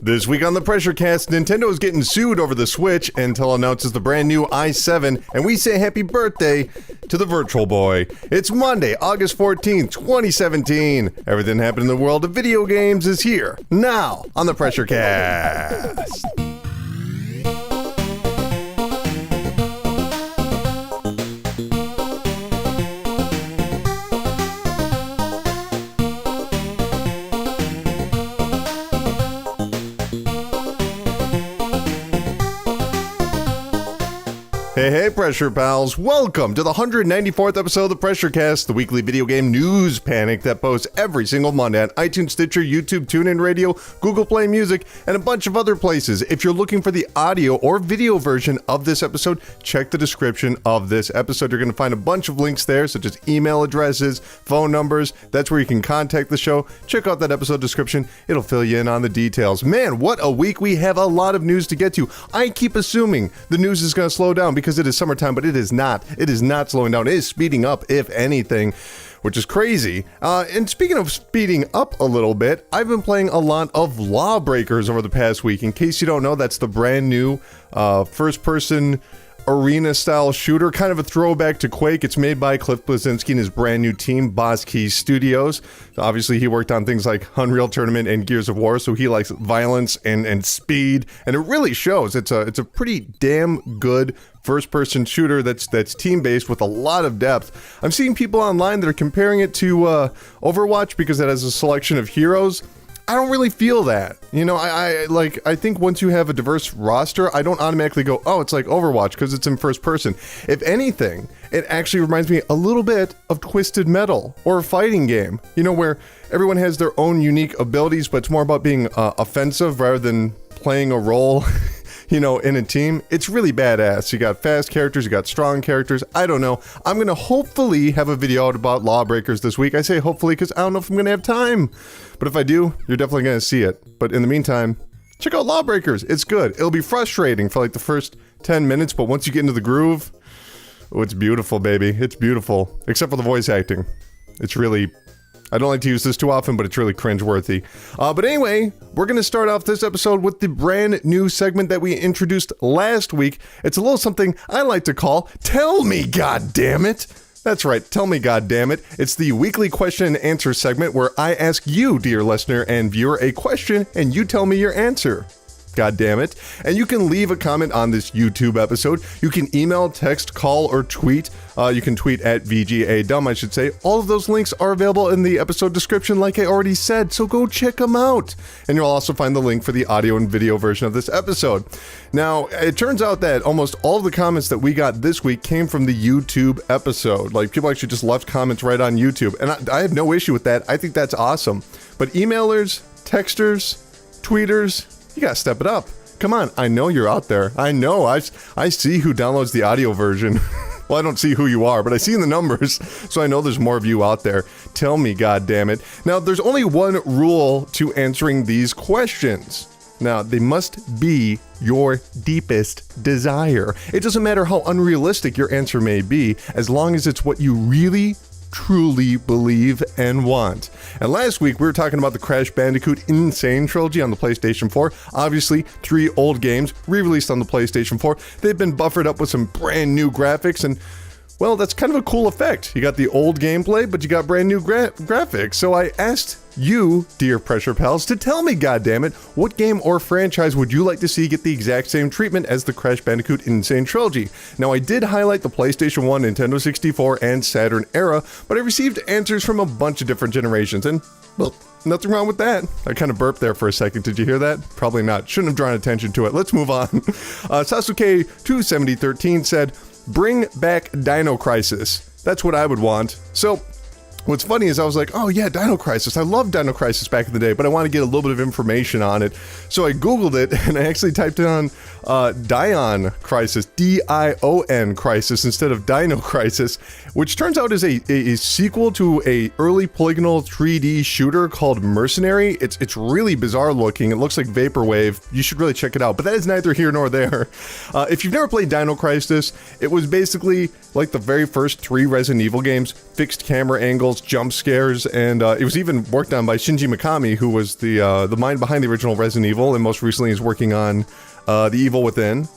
This week on the PRESSURECAST, Nintendo is getting sued over the Switch. Intel announces the brand new i7, and we say happy birthday to the Virtual Boy. It's Monday, August 14th, 2017. Everything happening in the world of video games is here, now, on the PRESSURECAST. Hey, Pressure Pals. Welcome to the 194th episode of the PRESSURECAST, the weekly video game news panic that posts every single Monday on iTunes, Stitcher, YouTube, TuneIn Radio, Google Play Music, and a bunch of other places. If you're looking for the audio or video version of this episode, check the description of this episode. You're going to find a bunch of links there, such as email addresses, phone numbers. That's where you can contact the show. Check out that episode description. It'll fill you in on the details. Man, what a week. We have a lot of news to get to. I keep assuming the news is going to slow down because it is summertime, but it is not. It is not slowing down. It is speeding up, if anything, which is crazy. And speaking of speeding up a little bit, I've been playing a lot of Lawbreakers over the past week. In case you don't know, that's the brand new first-person arena-style shooter, kind of a throwback to Quake. It's made by Cliff Bleszinski and his brand new team, Boss Key Studios. Obviously, he worked on things like Unreal Tournament and Gears of War, so he likes violence and speed, and it really shows. It's a pretty damn good first-person shooter that's team-based with a lot of depth. I'm seeing people online that are comparing it to Overwatch because it has a selection of heroes. I don't really feel that. You know, I think once you have a diverse roster, I don't automatically go, oh, it's like Overwatch because it's in first person. If anything, it actually reminds me a little bit of Twisted Metal or a fighting game, you know, where everyone has their own unique abilities, but it's more about being offensive rather than playing a role. You know, in a team. It's really badass. You got fast characters, you got strong characters. I don't know. I'm going to hopefully have a video out about Lawbreakers this week. I say hopefully because I don't know if I'm going to have time. But if I do, you're definitely going to see it. But in the meantime, check out Lawbreakers. It's good. It'll be frustrating for like the first 10 minutes, but once you get into the groove, oh, it's beautiful, baby. It's beautiful. Except for the voice acting. It's really... I don't like to use this too often, but it's really cringeworthy. But anyway, we're going to start off this episode with the brand new segment that we introduced last week. It's a little something I like to call Tell Me, Goddammit. That's right, Tell Me, Goddammit. It's the weekly question and answer segment where I ask you, dear listener and viewer, a question and you tell me your answer. God damn it. And you can leave a comment on this YouTube episode. You can email, text, call, or tweet. You can tweet at VGADumb, I should say. All of those links are available in the episode description, like I already said, so go check them out. And you'll also find the link for the audio and video version of this episode. Now, it turns out that almost all of the comments that we got this week came from the YouTube episode. Like, people actually just left comments right on YouTube. And I have no issue with that. I think that's awesome. But emailers, texters, tweeters, you gotta step it up. Come on, I know you're out there. I know, I see who downloads the audio version. Well, I don't see who you are, but I see the numbers, so I know there's more of you out there. Tell me, goddammit. Now, there's only one rule to answering these questions. Now, they must be your deepest desire. It doesn't matter how unrealistic your answer may be, as long as it's what you really truly believe and want. And last week we were talking about the Crash Bandicoot Insane trilogy on the PlayStation 4. Obviously, 3 old games re-released on the PlayStation 4. They've been buffered up with some brand new graphics, and well, that's kind of a cool effect. You got the old gameplay, but you got brand new graphics. So I asked you, dear Pressure Pals, to tell me, goddammit, what game or franchise would you like to see get the exact same treatment as the Crash Bandicoot Insane trilogy? Now, I did highlight the PlayStation 1, Nintendo 64, and Saturn era, but I received answers from a bunch of different generations, and, well, nothing wrong with that. I kind of burped there for a second. Did you hear that? Probably not. Shouldn't have drawn attention to it. Let's move on. Sasuke27013 said, bring back Dino Crisis. That's what I would want. So, what's funny is I was like, oh yeah, Dino Crisis. I loved Dino Crisis back in the day, but I want to get a little bit of information on it. So I Googled it, and I actually typed in on Dion Crisis, D-I-O-N Crisis, instead of Dino Crisis, which turns out is a sequel to a early polygonal 3D shooter called Mercenary. It's really bizarre looking. It looks like Vaporwave. You should really check it out, but that is neither here nor there. If you've never played Dino Crisis, it was basically like the very first 3 Resident Evil games, fixed camera angles, most jump scares, and it was even worked on by Shinji Mikami, who was the mind behind the original Resident Evil, and most recently is working on The Evil Within.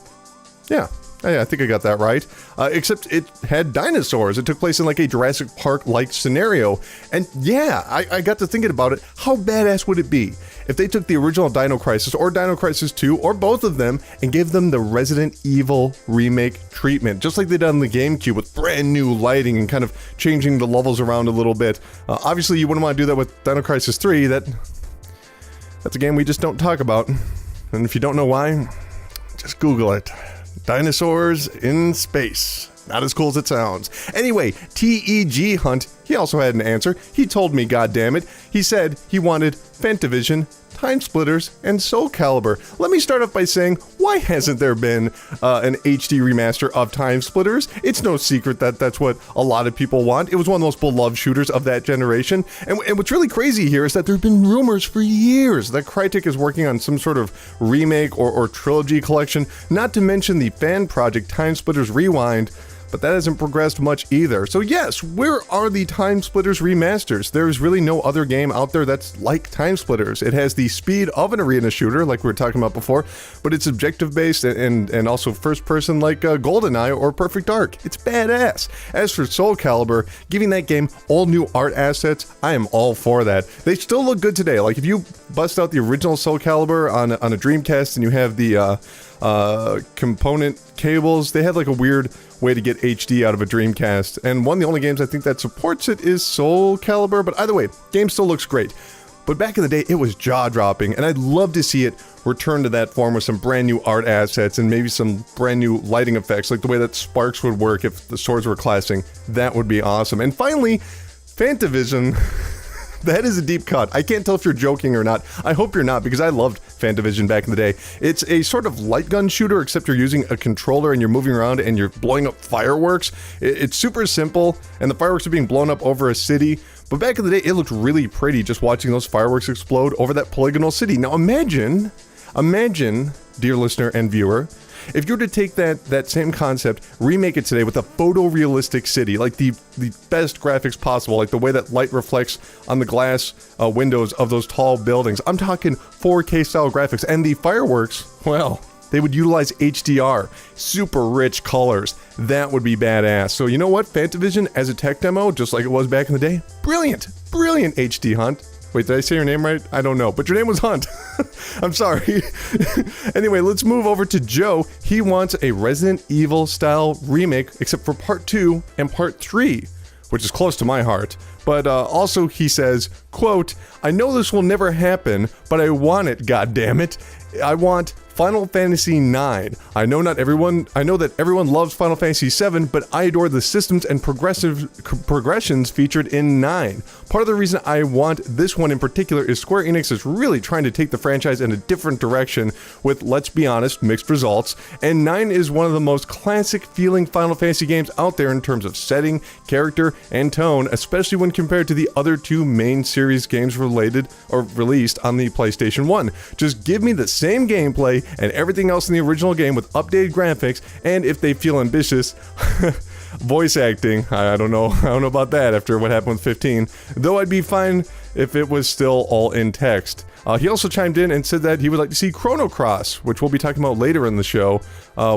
Yeah, I think I got that right. Except it had dinosaurs. It took place in like a Jurassic Park-like scenario. And yeah, I got to thinking about it. How badass would it be if they took the original Dino Crisis or Dino Crisis 2 or both of them and gave them the Resident Evil remake treatment, just like they did on the GameCube with brand new lighting and kind of changing the levels around a little bit. Obviously, you wouldn't want to do that with Dino Crisis 3. That's a game we just don't talk about. And if you don't know why, just Google it. Dinosaurs in space. Not as cool as it sounds. Anyway, TEG Hunt, he also had an answer. He told me, goddammit, he said he wanted Fantavision, Time Splitters, and Soul Calibur. Let me start off by saying, why hasn't there been an HD remaster of Time Splitters? It's no secret that that's what a lot of people want. It was one of the most beloved shooters of that generation. And what's really crazy here is that there have been rumors for years that Crytek is working on some sort of remake or trilogy collection, not to mention the fan project Time Splitters Rewind. But that hasn't progressed much either. So yes, where are the Time Splitters remasters? There's really no other game out there that's like Time Splitters. It has the speed of an arena shooter, like we were talking about before, but it's objective-based and also first-person like GoldenEye or Perfect Dark. It's badass. As for Soul Calibur, giving that game all new art assets, I am all for that. They still look good today. Like if you bust out the original Soul Calibur on a Dreamcast and you have the component cables, they had like a weird way to get HD out of a Dreamcast, and one of the only games I think that supports it is Soul Calibur, but either way, game still looks great. But back in the day, it was jaw-dropping, and I'd love to see it return to that form with some brand new art assets and maybe some brand new lighting effects, like the way that sparks would work if the swords were clashing. That would be awesome. And finally, Fantavision. That is a deep cut. I can't tell if you're joking or not. I hope you're not, because I loved Fantavision back in the day. It's a sort of light gun shooter, except you're using a controller and you're moving around and you're blowing up fireworks. It's super simple, and the fireworks are being blown up over a city. But back in the day, it looked really pretty just watching those fireworks explode over that polygonal city. Now imagine, dear listener and viewer, if you were to take that same concept, remake it today with a photorealistic city, like the best graphics possible, like the way that light reflects on the glass windows of those tall buildings. I'm talking 4K style graphics, and the fireworks, well, they would utilize HDR, super rich colors. That would be badass. So you know what, Fantavision as a tech demo, just like it was back in the day, brilliant HD Hunt. Wait, did I say your name right? I don't know, but your name was Hunt. I'm sorry. Anyway, let's move over to Joe. He wants a Resident Evil style remake, except for part 2 and part 3, which is close to my heart. But also he says, quote, I know this will never happen, but I want it, goddammit. I want Final Fantasy IX. I know that everyone loves Final Fantasy VII, but I adore the systems and progressions featured in 9. Part of the reason I want this one in particular is Square Enix is really trying to take the franchise in a different direction with, let's be honest, mixed results, and 9 is one of the most classic feeling Final Fantasy games out there in terms of setting, character, and tone, especially when compared to the other 2 main series games released on the PlayStation 1. Just give me the same gameplay and everything else in the original game with updated graphics, and if they feel ambitious, voice acting. I don't know about that after what happened with 15, though I'd be fine if it was still all in text. He also chimed in and said that he would like to see Chrono Cross, which we'll be talking about later in the show,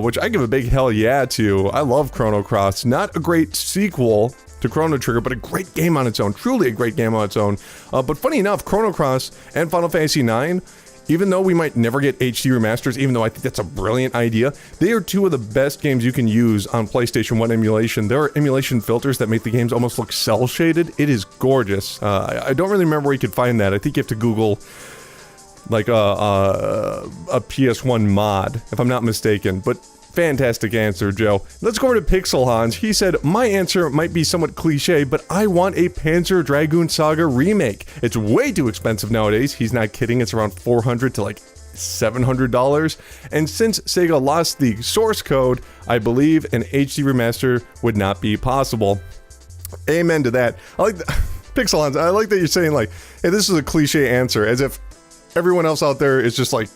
which I give a big hell yeah to. I love Chrono Cross. Not a great sequel to Chrono Trigger, but a great game on its own. Truly a great game on its own. But funny enough, Chrono Cross and Final Fantasy IX, even though we might never get HD remasters, even though I think that's a brilliant idea, they are 2 of the best games you can use on PlayStation 1 emulation. There are emulation filters that make the games almost look cel-shaded. It is gorgeous. I don't really remember where you could find that. I think you have to Google like a PS1 mod, if I'm not mistaken. But fantastic answer, Joe. Let's go over to Pixel Hans. He said, my answer might be somewhat cliche, but I want a Panzer Dragoon Saga remake. It's way too expensive nowadays. He's not kidding. It's around $400 to like $700. And since Sega lost the source code, I believe an HD remaster would not be possible. Amen to that. I like Pixel Hans, I like that you're saying like, hey, this is a cliche answer, as if everyone else out there is just like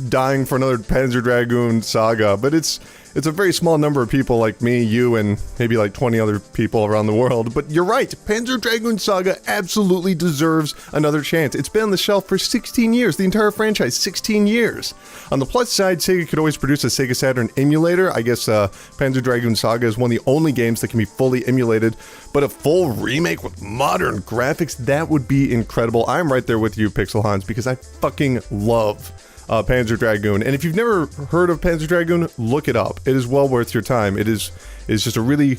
dying for another Panzer Dragoon Saga, but it's a very small number of people like me, you, and maybe like 20 other people around the world. But you're right, Panzer Dragoon Saga absolutely deserves another chance. It's been on the shelf for 16 years, the entire franchise, 16 years. On the plus side, Sega could always produce a Sega Saturn emulator. I guess Panzer Dragoon Saga is one of the only games that can be fully emulated, but a full remake with modern graphics, that would be incredible. I'm right there with you, Pixel Hans, because I fucking love Panzer Dragoon. And if you've never heard of Panzer Dragoon, look it up. It is well worth your time. It's just a really,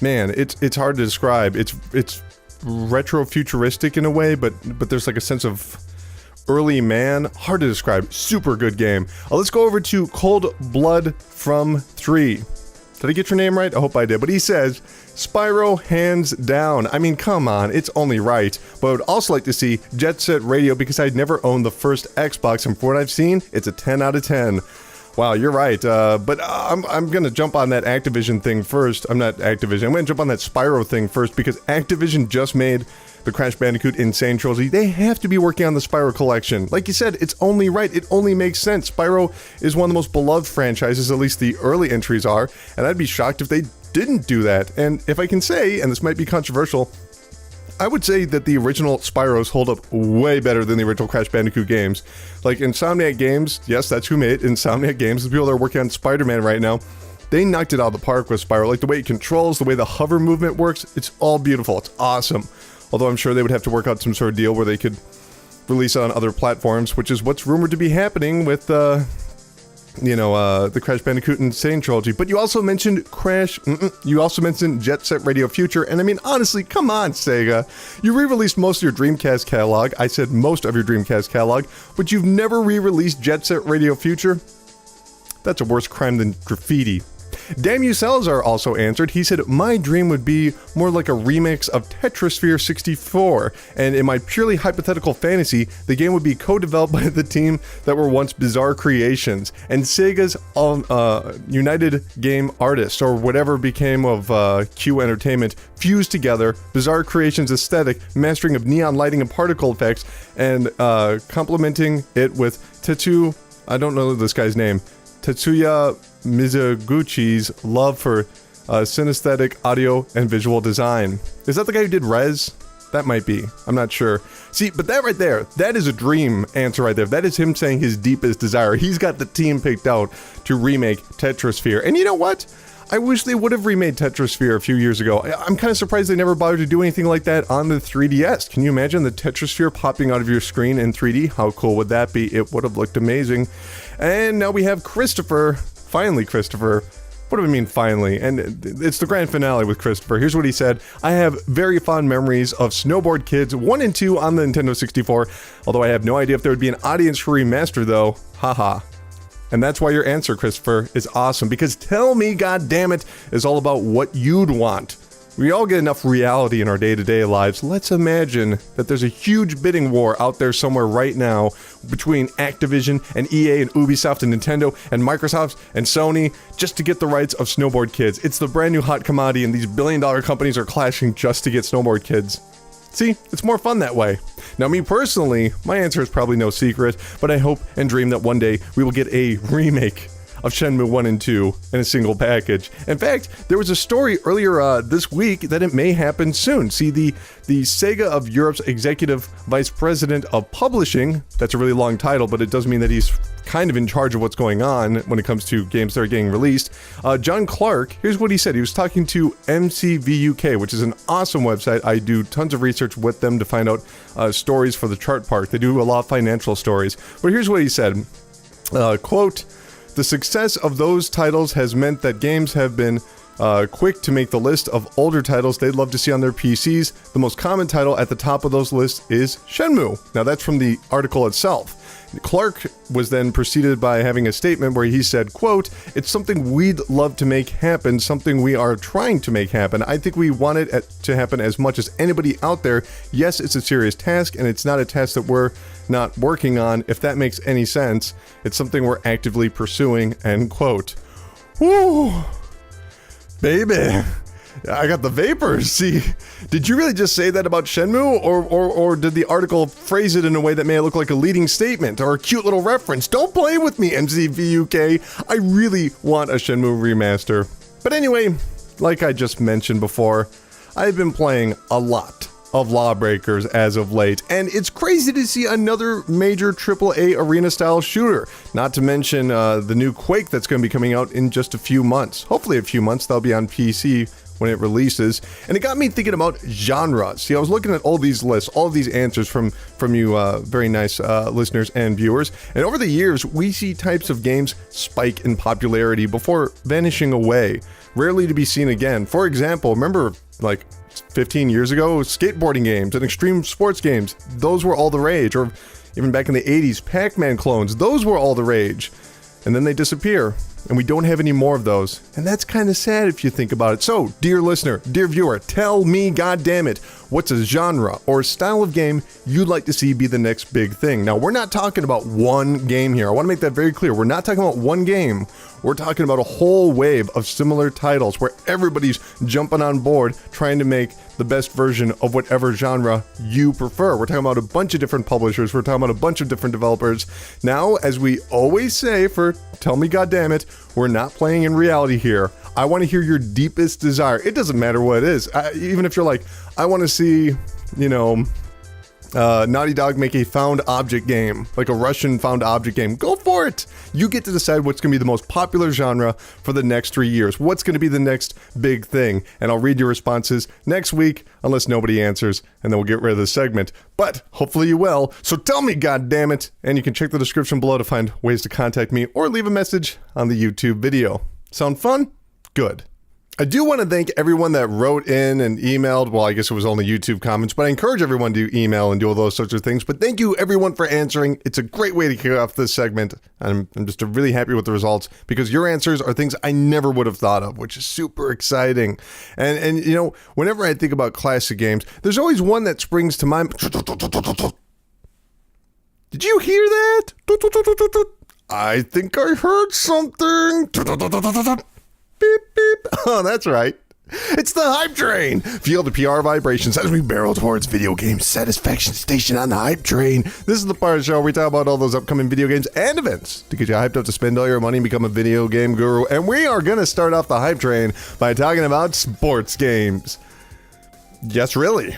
man, it's hard to describe. It's retro futuristic in a way, but there's like a sense of early man. Hard to describe. Super good game. Let's go over to Cold Blood from 3. Did I get your name right? I hope I did. But he says, Spyro hands down. I mean, come on, it's only right. But I would also like to see Jet Set Radio because I'd never owned the first Xbox, and for what I've seen, it's a 10 out of 10. Wow, you're right. But I'm gonna jump on that Activision thing first. I'm not Activision. I'm gonna jump on that Spyro thing first because Activision just made the Crash Bandicoot Insane Trilogy. They have to be working on the Spyro collection. Like you said, it's only right. It only makes sense. Spyro is one of the most beloved franchises, at least the early entries are, and I'd be shocked if they didn't do that. And if I can say, and this might be controversial, I would say that the original Spyros hold up way better than the original Crash Bandicoot games. Like Insomniac Games, yes, that's who made Insomniac Games, the people that are working on Spider-Man right now, they knocked it out of the park with Spyro. Like the way it controls, the way the hover movement works, it's all beautiful. It's awesome. Although I'm sure they would have to work out some sort of deal where they could release it on other platforms, which is what's rumored to be happening with, the Crash Bandicoot Insane Trilogy. But you also mentioned you also mentioned Jet Set Radio Future, and I mean, honestly, come on, Sega. You re-released most of your Dreamcast catalog. I said most of your Dreamcast catalog, but you've never re-released Jet Set Radio Future? That's a worse crime than graffiti. Damn You Salazar also answered. He said, my dream would be more like a remix of Tetrasphere 64, and in my purely hypothetical fantasy, the game would be co-developed by the team that were once Bizarre Creations, and Sega's United Game Artists, or whatever became of Q Entertainment, fused together, Bizarre Creations aesthetic, mastering of neon lighting and particle effects, and complementing it with I don't know this guy's name, Tetsuya Mizuguchi's love for synesthetic audio and visual design. Is that the guy who did Rez? That might be. I'm not sure. See, but that right there, that is a dream answer right there. That is him saying his deepest desire. He's got the team picked out to remake Tetrasphere. And you know what? I wish they would have remade Tetrasphere a few years ago. I'm kind of surprised they never bothered to do anything like that on the 3DS. Can you imagine the Tetrasphere popping out of your screen in 3D? How cool would that be? It would have looked amazing. And now we have Christopher. Finally, Christopher. What do I mean, finally? And it's the grand finale with Christopher. Here's what he said. I have very fond memories of Snowboard Kids 1 and 2 on the Nintendo 64, although I have no idea if there would be an audience for remaster, though. Haha. And that's why your answer, Christopher, is awesome, because Tell Me, goddammit, is all about what you'd want. We all get enough reality in our day-to-day lives. Let's imagine that there's a huge bidding war out there somewhere right now between Activision and EA and Ubisoft and Nintendo and Microsoft and Sony just to get the rights of Snowboard Kids. It's the brand new hot commodity, and these billion-dollar companies are clashing just to get Snowboard Kids. See, it's more fun that way. Now, me personally, my answer is probably no secret, but I hope and dream that one day we will get a remake of Shenmue 1 and 2 in a single package. In fact, there was a story earlier this week that it may happen soon. See, the Sega of Europe's Executive Vice President of Publishing, that's a really long title, but it does mean that he's kind of in charge of what's going on when it comes to games that are getting released. John Clark, here's what he said. He was talking to MCVUK, which is an awesome website. I do tons of research with them to find out stories for the Chart Park. They do a lot of financial stories. But here's what he said. Quote, the success of those titles has meant that games have been quick to make the list of older titles they'd love to see on their PCs. The most common title at the top of those lists is Shenmue. Now that's from the article itself. Clark was then preceded by having a statement where he said, quote, it's something we'd love to make happen, something we are trying to make happen. I think we want it to happen as much as anybody out there. Yes, it's a serious task, and it's not a task that we're not working on, if that makes any sense. It's something we're actively pursuing, end quote. Woo! Baby! I got the vapors. See, did you really just say that about Shenmue, or did the article phrase it in a way that may look like a leading statement or a cute little reference? Don't play with me, MCVUK. I really want a Shenmue remaster. But anyway, like I just mentioned before, I've been playing a lot of Lawbreakers as of late, and it's crazy to see another major AAA arena-style shooter. Not to mention the new Quake that's going to be coming out in just a few months. Hopefully a few months. That'll be on PC when it releases. And it got me thinking about genres. See, I was looking at all these lists, all of these answers from you very nice listeners and viewers. And over the years, we see types of games spike in popularity before vanishing away, rarely to be seen again. For example, remember like 15 years ago, skateboarding games and extreme sports games, those were all the rage. Or even back in the 80s, Pac-Man clones, those were all the rage. And then they disappear, and we don't have any more of those. And that's kind of sad if you think about it. So, dear listener, dear viewer, tell me, goddammit, what's a genre or a style of game you'd like to see be the next big thing? Now, we're not talking about one game here. I want to make that very clear. We're not talking about one game. We're talking about a whole wave of similar titles where everybody's jumping on board trying to make the best version of whatever genre you prefer. We're talking about a bunch of different publishers. We're talking about a bunch of different developers. Now, as we always say for Tell Me Goddammit, we're not playing in reality here. I want to hear your deepest desire. It doesn't matter what it is. Even if you're like, I want to see, Naughty Dog make a found object game, like a Russian found object game. Go for it! You get to decide what's going to be the most popular genre for the next 3 years. What's going to be the next big thing? And I'll read your responses next week, unless nobody answers, and then we'll get rid of the segment. But hopefully you will. So tell me, goddammit! And you can check the description below to find ways to contact me or leave a message on the YouTube video. Sound fun? Good. I do want to thank everyone that wrote in and emailed. Well, I guess it was only YouTube comments, but I encourage everyone to email and do all those sorts of things. But thank you, everyone, for answering. It's a great way to kick off this segment. I'm just really happy with the results because your answers are things I never would have thought of, which is super exciting. And whenever I think about classic games, there's always one that springs to mind. Did you hear that? I think I heard something. Beep, beep. Oh, that's right. It's the Hype Train. Feel the PR vibrations as we barrel towards video game satisfaction station on the Hype Train. This is the part of the show where we talk about all those upcoming video games and events to get you hyped up to spend all your money and become a video game guru. And we are going to start off the Hype Train by talking about sports games. Yes, really.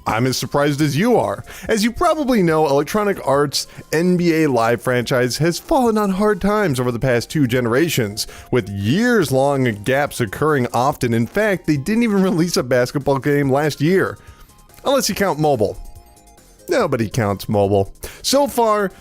I'm as surprised as you are. As you probably know, Electronic Arts' NBA Live franchise has fallen on hard times over the past 2 generations, with years-long gaps occurring often. In fact, they didn't even release a basketball game last year. Unless you count mobile. Nobody counts mobile. So far,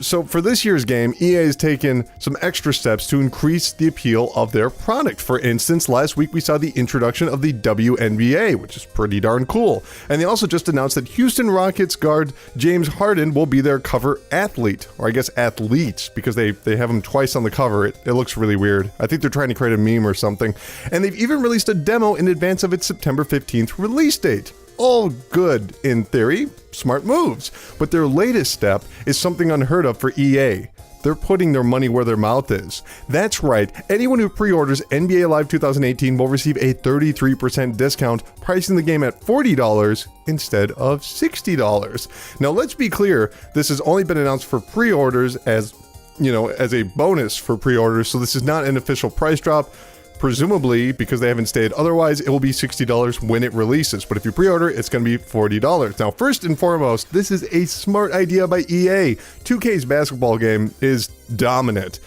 so for this year's game, EA has taken some extra steps to increase the appeal of their product. For instance, last week we saw the introduction of the WNBA, which is pretty darn cool. And they also just announced that Houston Rockets guard James Harden will be their cover athlete, or I guess athletes, because they have him twice on the cover. It looks really weird. I think they're trying to create a meme or something. And they've even released a demo in advance of its September 15th release date. All good in theory, smart moves. But their latest step is something unheard of for EA. They're putting their money where their mouth is. That's right, anyone who pre-orders NBA Live 2018 will receive a 33% discount, pricing the game at $40 instead of $60. Now let's be clear, this has only been announced for pre-orders as a bonus for pre-orders, so this is not an official price drop. Presumably, because they haven't stated otherwise, it will be $60 when it releases. But if you pre-order, it's going to be $40. Now, first and foremost, this is a smart idea by EA. 2K's basketball game is dominant.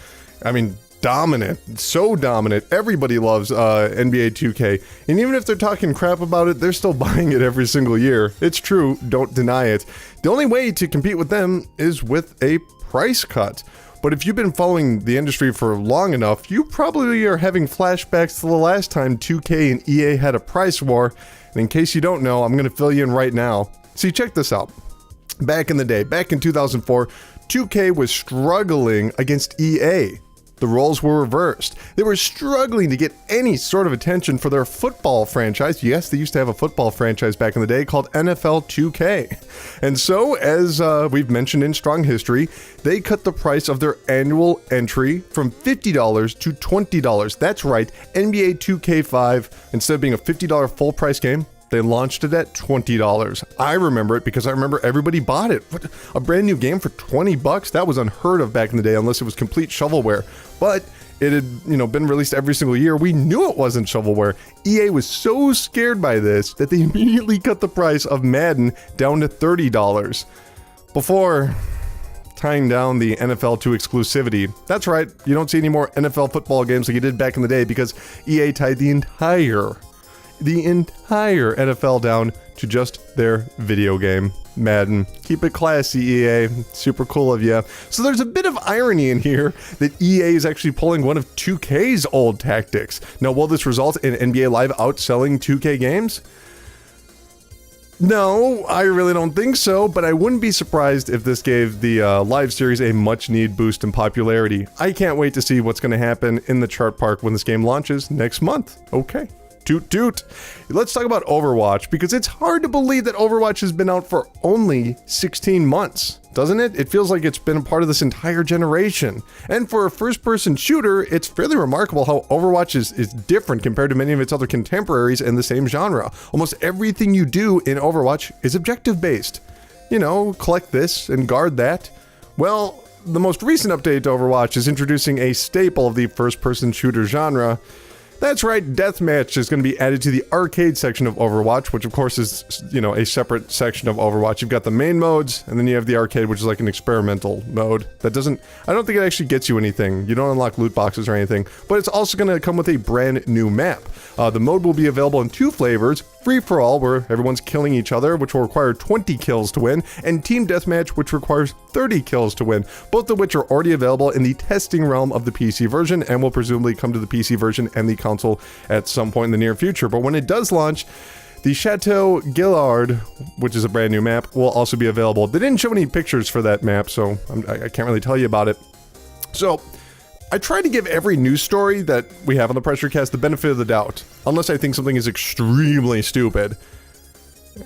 I mean, dominant. So dominant. Everybody loves NBA 2K. And even if they're talking crap about it, they're still buying it every single year. It's true. Don't deny it. The only way to compete with them is with a price cut. But if you've been following the industry for long enough, you probably are having flashbacks to the last time 2K and EA had a price war. And in case you don't know, I'm going to fill you in right now. See, check this out. Back in the day, back in 2004, 2K was struggling against EA. the roles were reversed. They were struggling to get any sort of attention for their football franchise. Yes, they used to have a football franchise back in the day called NFL 2K. And so, as we've mentioned in Strong History, they cut the price of their annual entry from $50 to $20. That's right, NBA 2K5, instead of being a $50 full price game, they launched it at $20. I remember it because I remember everybody bought it. What, a brand new game for $20? That was unheard of back in the day, unless it was complete shovelware. But it had, been released every single year. We knew it wasn't shovelware. EA was so scared by this that they immediately cut the price of Madden down to $30 before tying down the NFL to exclusivity. That's right, you don't see any more NFL football games like you did back in the day because EA tied the entire NFL down to just their video game, Madden. Keep it classy, EA. Super cool of you. So there's a bit of irony in here that EA is actually pulling one of 2K's old tactics. Now, will this result in NBA Live outselling 2K games? No, I really don't think so, but I wouldn't be surprised if this gave the live series a much-needed boost in popularity. I can't wait to see what's going to happen in the chart park when this game launches next month. Okay. Toot toot. Let's talk about Overwatch, because it's hard to believe that Overwatch has been out for only 16 months, doesn't it? It feels like it's been a part of this entire generation. And for a first-person shooter, it's fairly remarkable how Overwatch is different compared to many of its other contemporaries in the same genre. Almost everything you do in Overwatch is objective-based. Collect this and guard that. Well, the most recent update to Overwatch is introducing a staple of the first-person shooter genre. That's right, Deathmatch is going to be added to the arcade section of Overwatch, which of course is, a separate section of Overwatch. You've got the main modes, and then you have the arcade, which is like an experimental mode. I don't think it actually gets you anything. You don't unlock loot boxes or anything, but it's also going to come with a brand new map. The mode will be available in two flavors: Free-for-all, where everyone's killing each other, which will require 20 kills to win, and Team Deathmatch, which requires 30 kills to win, both of which are already available in the testing realm of the PC version and will presumably come to the PC version and the console at some point in the near future. But when it does launch, the Chateau Gillard, which is a brand new map, will also be available. They didn't show any pictures for that map, so I can't really tell you about it. So I try to give every news story that we have on the PRESSURECAST the benefit of the doubt, unless I think something is extremely stupid.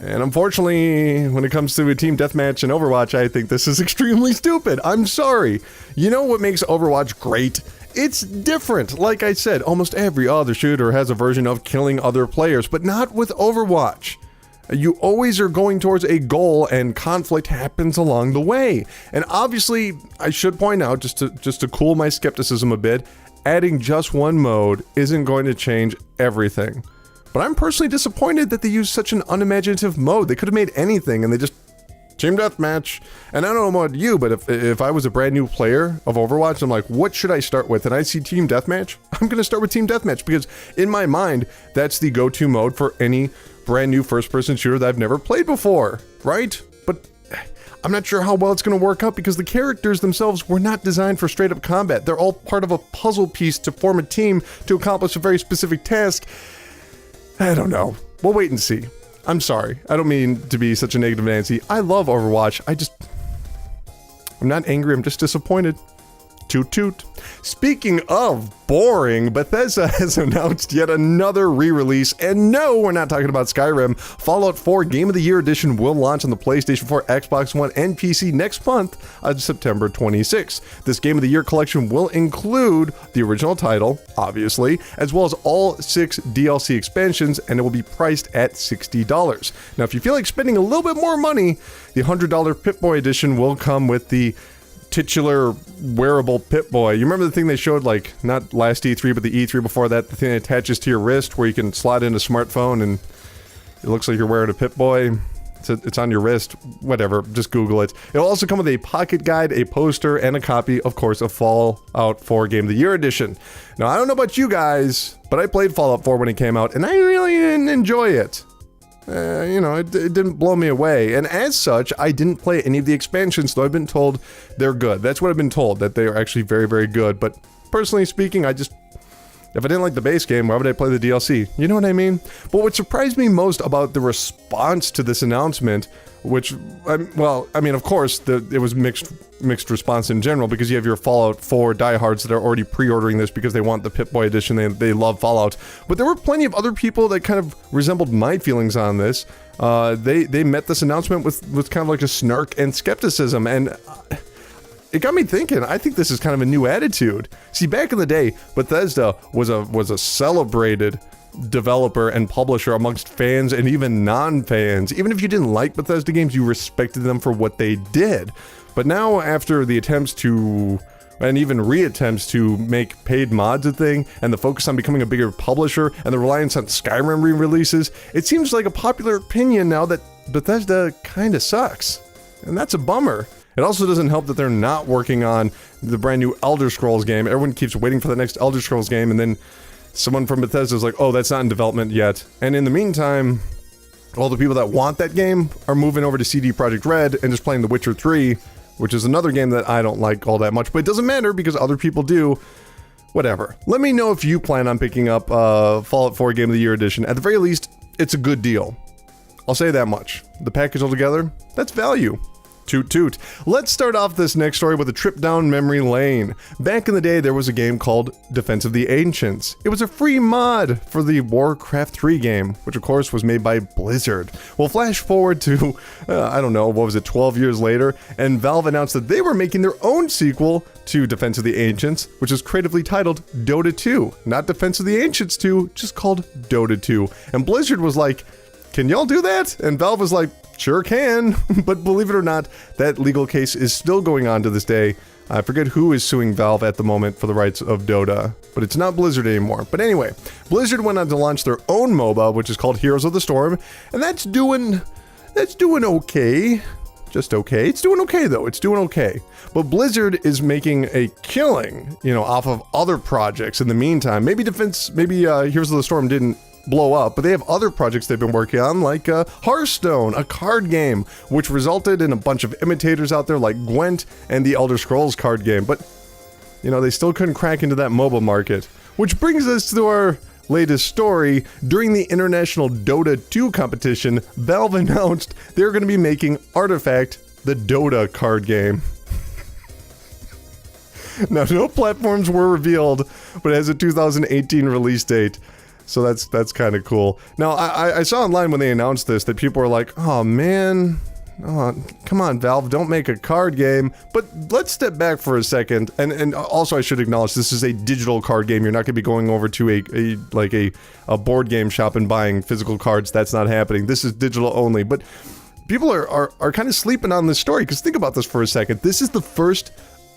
And unfortunately, when it comes to a Team Deathmatch and Overwatch, I think this is extremely stupid. I'm sorry. You know what makes Overwatch great? It's different. Like I said, almost every other shooter has a version of killing other players, but not with Overwatch. You always are going towards a goal, and conflict happens along the way. And obviously, I should point out, just to cool my skepticism a bit, adding just one mode isn't going to change everything. But I'm personally disappointed that they used such an unimaginative mode. They could have made anything, and they just Team Deathmatch. And I don't know about you, but if I was a brand new player of Overwatch, I'm like, what should I start with? And I see Team Deathmatch, I'm going to start with Team Deathmatch, because in my mind, that's the go-to mode for any brand new first-person shooter that I've never played before, right? But I'm not sure how well it's going to work out, because the characters themselves were not designed for straight-up combat. They're all part of a puzzle piece to form a team to accomplish a very specific task. I don't know. We'll wait and see. I'm sorry. I don't mean to be such a negative Nancy. I love Overwatch. I'm not angry. I'm just disappointed. Toot toot. Speaking of boring, Bethesda has announced yet another re-release, and no, we're not talking about Skyrim. Fallout 4 Game of the Year Edition will launch on the PlayStation 4, Xbox One, and PC next month on September 26th. This Game of the Year collection will include the original title, obviously, as well as all 6 DLC expansions, and it will be priced at $60. Now, if you feel like spending a little bit more money, the $100 Pip-Boy Edition will come with the titular wearable Pip-Boy. You remember the thing they showed, like, not last E3, but the E3 before that, the thing that attaches to your wrist where you can slide in a smartphone and it looks like you're wearing a Pip-Boy? It's on your wrist. Whatever, just Google it. It'll also come with a pocket guide, a poster, and a copy, of course, of Fallout 4 Game of the Year Edition. Now, I don't know about you guys, but I played Fallout 4 when it came out, and I really didn't enjoy it. It didn't blow me away, and as such, I didn't play any of the expansions, though I've been told they're good. That's what I've been told, that they are actually very, very good, but personally speaking, if I didn't like the base game, why would I play the DLC? You know what I mean? But what surprised me most about the response to this announcement which, I mean, of course, it was mixed response in general, because you have your Fallout 4 diehards that are already pre-ordering this because they want the Pip-Boy edition, they love Fallout. But there were plenty of other people that kind of resembled my feelings on this. They met this announcement with kind of like a snark and skepticism, and it got me thinking. I think this is kind of a new attitude. See, back in the day, Bethesda was a celebrated developer and publisher amongst fans and even non-fans. Even if you didn't like Bethesda games, you respected them for what they did. But now, after the attempts to, and even re-attempts to make paid mods a thing, and the focus on becoming a bigger publisher, and the reliance on Skyrim re-releases, it seems like a popular opinion now that Bethesda kinda sucks. And that's a bummer. It also doesn't help that they're not working on the brand new Elder Scrolls game. Everyone keeps waiting for the next Elder Scrolls game, and then someone from Bethesda is like, oh, that's not in development yet. And in the meantime, all the people that want that game are moving over to CD Projekt Red and just playing The Witcher 3, which is another game that I don't like all that much, but it doesn't matter because other people do. Whatever. Let me know if you plan on picking up Fallout 4 Game of the Year edition. At the very least, it's a good deal. I'll say that much. The package altogether, that's value. Toot toot. Let's start off this next story with a trip down memory lane. Back in the day, there was a game called Defense of the Ancients. It was a free mod for the Warcraft 3 game, which of course was made by Blizzard. Well, flash forward to, I don't know, what was it, 12 years later, and Valve announced that they were making their own sequel to Defense of the Ancients, which is creatively titled Dota 2. Not Defense of the Ancients 2, just called Dota 2. And Blizzard was like, can y'all do that? And Valve was like, sure can. But believe it or not, that legal case is still going on to this day. I forget who is suing Valve at the moment for the rights of Dota, but it's not Blizzard anymore. But anyway, Blizzard went on to launch their own MOBA, which is called Heroes of the Storm, and that's doing okay. Just okay. It's doing okay though. It's doing okay. But Blizzard is making a killing, off of other projects in the meantime. Maybe Heroes of the Storm didn't blow up, but they have other projects they've been working on, like Hearthstone, a card game, which resulted in a bunch of imitators out there like Gwent and the Elder Scrolls card game, but they still couldn't crack into that mobile market. Which brings us to our latest story. During the International Dota 2 competition, Valve announced they're going to be making Artifact, the Dota card game. Now, no platforms were revealed, but it has a 2018 release date. So that's kind of cool. Now, I saw online when they announced this that people were like, oh man, come on, Valve, don't make a card game. But let's step back for a second. And also I should acknowledge this is a digital card game. You're not going to be going over to a board game shop and buying physical cards. That's not happening. This is digital only. But people are kind of sleeping on this story, because think about this for a second. This is the first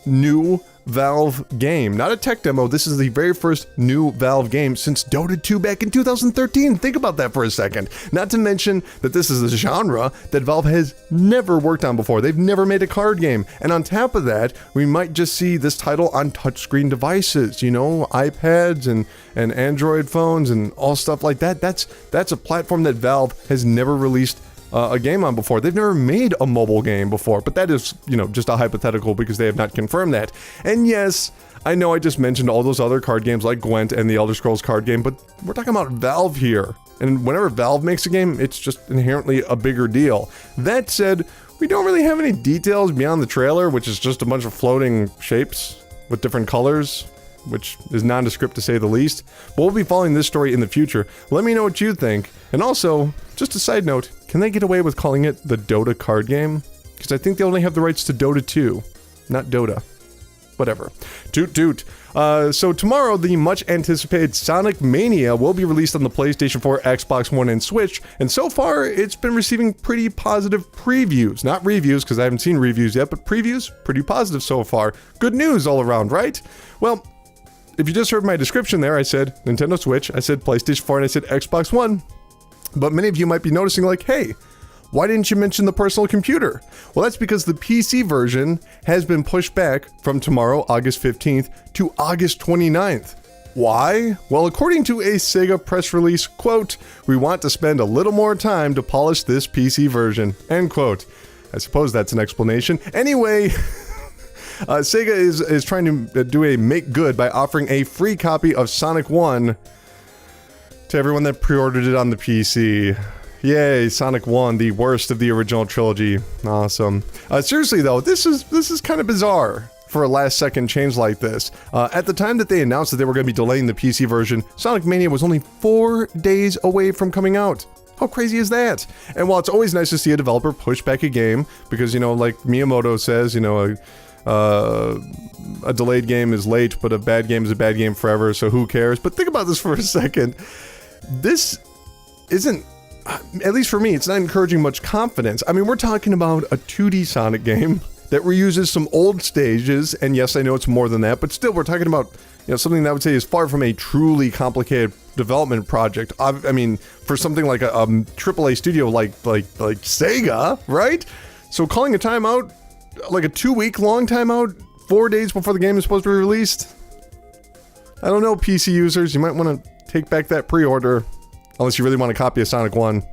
new Valve game, not a tech demo. This is the very first new Valve game since Dota 2 back in 2013. Think about that for a second. Not to mention that this is a genre that Valve has never worked on before. They've never made a card game. And on top of that, we might just see this title on touchscreen devices, iPads and Android phones and all stuff like that. That's a platform that Valve has never released a game on before. They've never made a mobile game before, but that is, just a hypothetical because they have not confirmed that. And yes, I know I just mentioned all those other card games like Gwent and the Elder Scrolls card game, but we're talking about Valve here. And whenever Valve makes a game, it's just inherently a bigger deal. That said, we don't really have any details beyond the trailer, which is just a bunch of floating shapes with different colors, which is nondescript to say the least. But we'll be following this story in the future. Let me know what you think. And also, just a side note, can they get away with calling it the Dota card game? Because I think they only have the rights to Dota 2, not Dota. Whatever. Toot toot. So tomorrow, the much anticipated Sonic Mania will be released on the PlayStation 4, Xbox One, and Switch. And so far, it's been receiving pretty positive previews. Not reviews, because I haven't seen reviews yet, but previews, pretty positive so far. Good news all around, right? Well, if you just heard my description there, I said Nintendo Switch, I said PlayStation 4, and I said Xbox One. But many of you might be noticing like, hey, why didn't you mention the personal computer? Well, that's because the PC version has been pushed back from tomorrow, August 15th, to August 29th. Why? Well, according to a Sega press release, quote, we want to spend a little more time to polish this PC version, end quote. I suppose that's an explanation. Anyway, Sega is trying to do a make good by offering a free copy of Sonic 1 to everyone that pre-ordered it on the PC. Yay, Sonic 1, the worst of the original trilogy. Awesome. Seriously though, this is kind of bizarre for a last second change like this. At the time that they announced that they were going to be delaying the PC version, Sonic Mania was only 4 days away from coming out. How crazy is that? And while it's always nice to see a developer push back a game, because, you know, like Miyamoto says, you know, a delayed game is late, but a bad game is a bad game forever, so who cares? But think about this for a second. This isn't, at least for me, it's not encouraging much confidence. I mean, we're talking about a 2D Sonic game that reuses some old stages, and yes, I know it's more than that, but still, we're talking about, you know, something that I would say is far from a truly complicated development project. I mean, for something like a AAA studio like Sega, right? So calling a timeout, like a 2-week long timeout, 4 days before the game is supposed to be released? I don't know, PC users, you might want to take back that pre-order, unless you really want a copy of Sonic 1.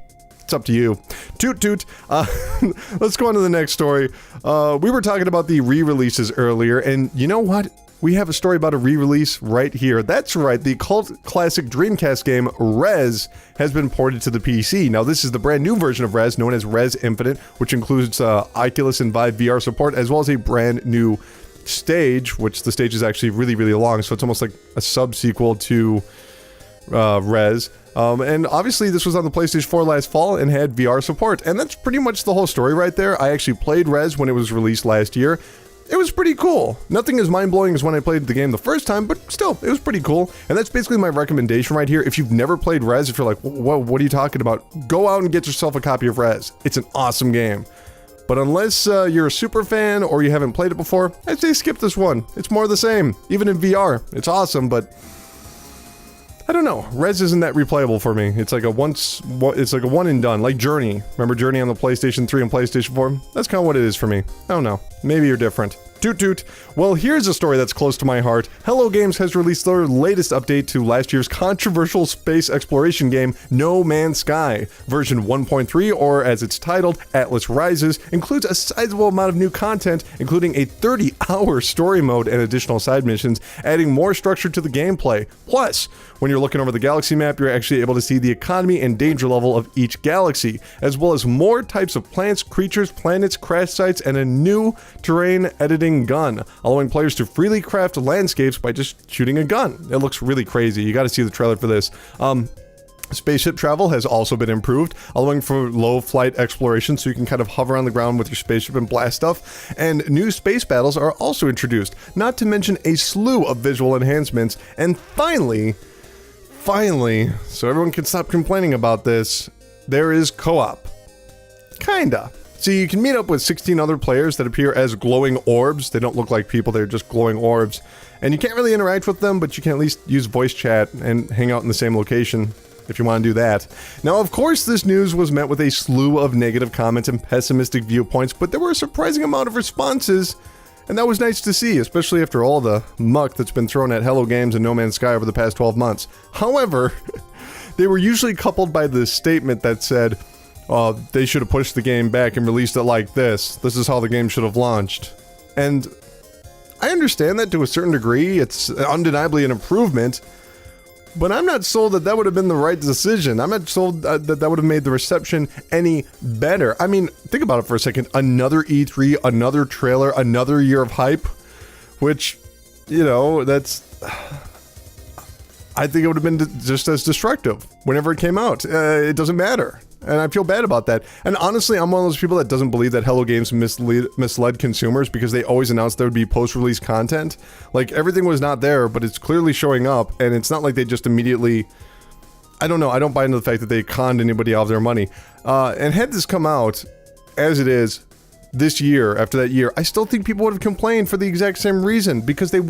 It's up to you. Toot toot. Let's go on to the next story. We were talking about the re-releases earlier, and you know what? We have a story about a re-release right here. That's right, the cult classic Dreamcast game Rez has been ported to the PC. Now, this is the brand new version of Rez, known as Rez Infinite, which includes Oculus and Vive VR support, as well as a brand new stage, which the stage is actually really, really long, so it's almost like a sub-sequel to Rez. And obviously this was on the PlayStation 4 last fall and had VR support, and that's pretty much the whole story right there. I actually played Rez when it was released last year. It was pretty cool. Nothing as mind-blowing as when I played the game the first time, but still, it was pretty cool. And that's basically my recommendation right here. If you've never played Rez, if you're like, what are you talking about? Go out and get yourself a copy of Rez. It's an awesome game. But unless you're a super fan or you haven't played it before, I'd say skip this one. It's more of the same. Even in VR, it's awesome, but I don't know. Rez isn't that replayable for me. It's like a one and done, like Journey. Remember Journey on the PlayStation 3 and PlayStation 4? That's kind of what it is for me. I don't know. Maybe you're different. Toot toot. Well, here's a story that's close to my heart. Hello Games has released their latest update to last year's controversial space exploration game, No Man's Sky. Version 1.3, or as it's titled, Atlas Rises, includes a sizable amount of new content, including a 30-hour story mode and additional side missions, adding more structure to the gameplay. Plus, when you're looking over the galaxy map, you're actually able to see the economy and danger level of each galaxy, as well as more types of plants, creatures, planets, crash sites, and a new terrain editing gun, allowing players to freely craft landscapes by just shooting a gun. It looks really crazy. You got to see the trailer for this. Spaceship travel has also been improved, allowing for low flight exploration so you can kind of hover on the ground with your spaceship and blast stuff, and new space battles are also introduced, not to mention a slew of visual enhancements, and finally, so everyone can stop complaining about this, there is co-op. Kinda. So you can meet up with 16 other players that appear as glowing orbs. They don't look like people, they're just glowing orbs. And you can't really interact with them, but you can at least use voice chat and hang out in the same location if you want to do that. Now, of course, this news was met with a slew of negative comments and pessimistic viewpoints, but there were a surprising amount of responses, and that was nice to see, especially after all the muck that's been thrown at Hello Games and No Man's Sky over the past 12 months. However, they were usually coupled by this statement that said, they should have pushed the game back and released it like this. This is how the game should have launched. And I understand that to a certain degree. It's undeniably an improvement. But I'm not sold that that would have been the right decision. I'm not sold that that would have made the reception any better. I mean, think about it for a second. Another E3, another trailer, another year of hype. Which, you know, that's... I think it would have been just as destructive whenever it came out. It doesn't matter. And I feel bad about that. And honestly, I'm one of those people that doesn't believe that Hello Games misled consumers because they always announced there would be post-release content. Like, everything was not there, but it's clearly showing up, and it's not like they just immediately... I don't know, I don't buy into the fact that they conned anybody out of their money. And had this come out, as it is, this year, after that year, I still think people would have complained for the exact same reason, because there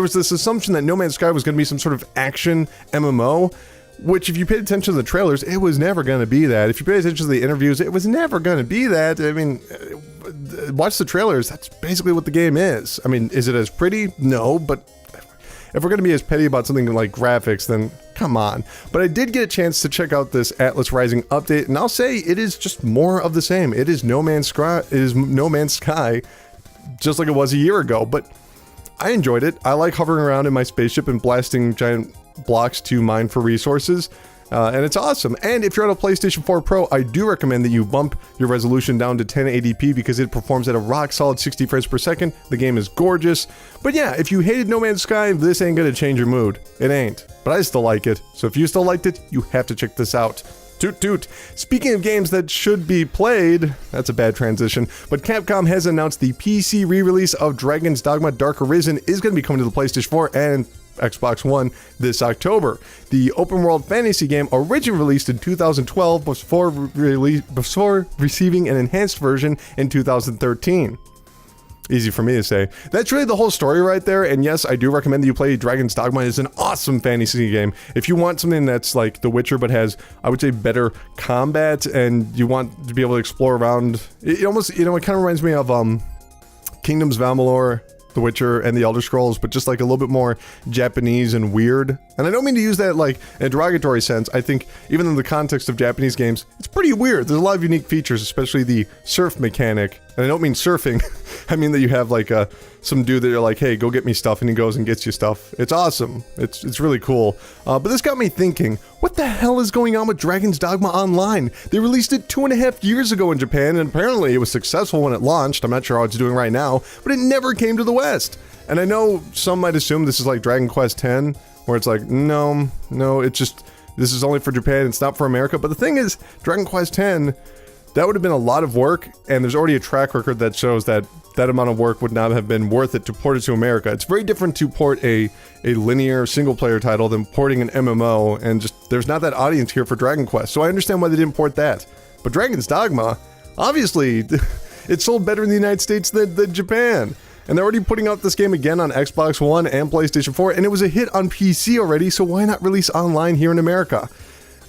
was this assumption that No Man's Sky was going to be some sort of action MMO, which, if you paid attention to the trailers, it was never going to be that. If you paid attention to the interviews, it was never going to be that. I mean, watch the trailers, that's basically what the game is. I mean, is it as pretty? No, but if we're going to be as petty about something like graphics, then come on. But I did get a chance to check out this Atlas Rising update, and I'll say it is just more of the same. It is No Man's Sky, just like it was a year ago, but I enjoyed it. I like hovering around in my spaceship and blasting giant blocks to mine for resources. and it's awesome. And if you're on a PlayStation 4 Pro, I do recommend that you bump your resolution down to 1080p because it performs at a rock solid 60 frames per second. The game is gorgeous. But yeah, if you hated No Man's Sky, this ain't gonna change your mood. It ain't. But I still like it. So if you still liked it, you have to check this out. Toot toot. Speaking of games that should be played, that's a bad transition, but Capcom has announced the PC re-release of Dragon's Dogma Dark Arisen is going to be coming to the PlayStation 4 and Xbox One this October. The open world fantasy game, originally released in 2012 before receiving an enhanced version in 2013. Easy for me to say. That's really the whole story right there, and yes, I do recommend that you play Dragon's Dogma. It's an awesome fantasy game. If you want something that's like The Witcher but has, I would say, better combat, and you want to be able to explore around, it almost, it kind of reminds me of Kingdoms of Amalur, The Witcher, and The Elder Scrolls, but just like a little bit more Japanese and weird. And I don't mean to use that like in a derogatory sense. I think even in the context of Japanese games, it's pretty weird. There's a lot of unique features, especially the surf mechanic. And I don't mean surfing. I mean that you have like some dude that you're like, hey, go get me stuff, and he goes and gets you stuff. It's awesome. It's really cool. But this got me thinking, what the hell is going on with Dragon's Dogma Online? They released it 2.5 years ago in Japan, and apparently it was successful when it launched. I'm not sure how it's doing right now, but it never came to the West. And I know some might assume this is like Dragon Quest X, where it's like, no, it's just, this is only for Japan, it's not for America. But the thing is, Dragon Quest X, that would have been a lot of work, and there's already a track record that shows that that amount of work would not have been worth it to port it to America. It's very different to port a linear single-player title than porting an MMO, and just, there's not that audience here for Dragon Quest, so I understand why they didn't port that. But Dragon's Dogma, obviously, it sold better in the United States than Japan. And they're already putting out this game again on Xbox One and PlayStation 4, and it was a hit on PC already, so why not release online here in America?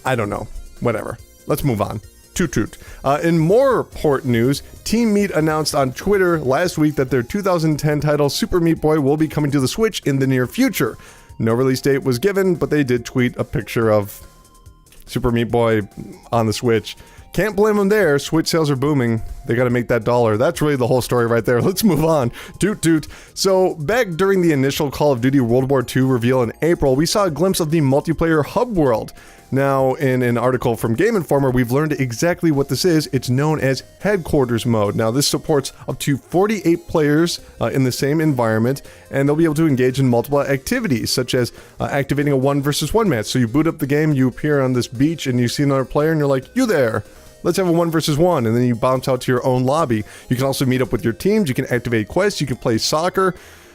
I don't know. Whatever. Let's move on. Toot toot. In more port news, Team Meat announced on Twitter last week that their 2010 title Super Meat Boy will be coming to the Switch in the near future. No release date was given, but they did tweet a picture of Super Meat Boy on the Switch. Can't blame them there. Switch sales are booming. They got to make that dollar. That's really the whole story right there. Let's move on. Toot toot. So back during the initial Call of Duty World War II reveal in April, we saw a glimpse of the multiplayer hub world. Now, in an article from Game Informer, we've learned exactly what this is. It's known as Headquarters Mode. Now, this supports up to 48 players in the same environment, and they'll be able to engage in multiple activities, such as activating a 1 versus 1 match. So you boot up the game, you appear on this beach, and you see another player, and you're like, you there. Let's have a 1 versus 1, and then you bounce out to your own lobby. You can also meet up with your teams, you can activate quests, you can play soccer,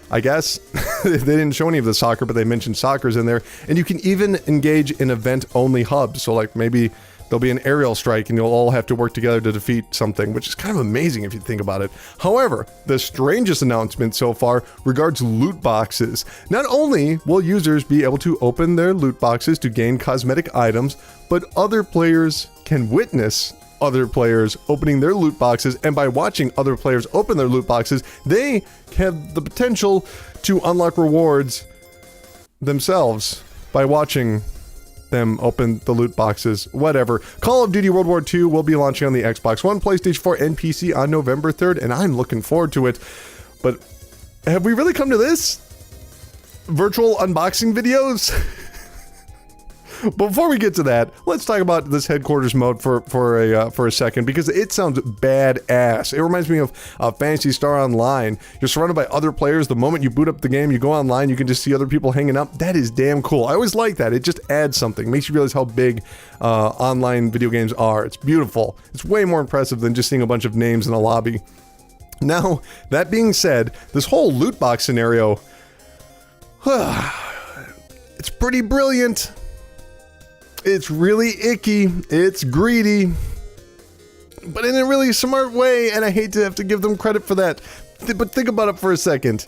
I guess. They didn't show any of the soccer, but they mentioned soccer's in there. And you can even engage in event-only hubs. So like maybe there'll be an aerial strike and you'll all have to work together to defeat something, which is kind of amazing if you think about it. However, the strangest announcement so far regards loot boxes. Not only will users be able to open their loot boxes to gain cosmetic items, but other players can witness other players opening their loot boxes, and by watching other players open their loot boxes, they have the potential to unlock rewards themselves by watching them open the loot boxes, whatever. Call of Duty World War II will be launching on the Xbox One, PlayStation 4, and PC on November 3rd, and I'm looking forward to it. But have we really come to this? Virtual unboxing videos? Before we get to that, let's talk about this headquarters mode for a second, because it sounds badass. It reminds me of Phantasy Star Online. You're surrounded by other players. The moment you boot up the game, you go online, you can just see other people hanging out. That is damn cool. I always like that. It just adds something. Makes you realize how big online video games are. It's beautiful. It's way more impressive than just seeing a bunch of names in a lobby. Now, that being said, this whole loot box scenario, it's pretty brilliant. It's really icky, it's greedy, but in a really smart way, and I hate to have to give them credit for that. But think about it for a second.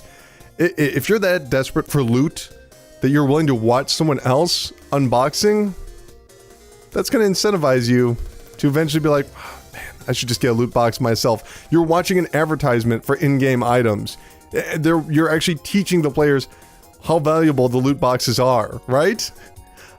If you're that desperate for loot that you're willing to watch someone else unboxing, that's going to incentivize you to eventually be like, oh, man, I should just get a loot box myself. You're watching an advertisement for in-game items. You're actually teaching the players how valuable the loot boxes are, right?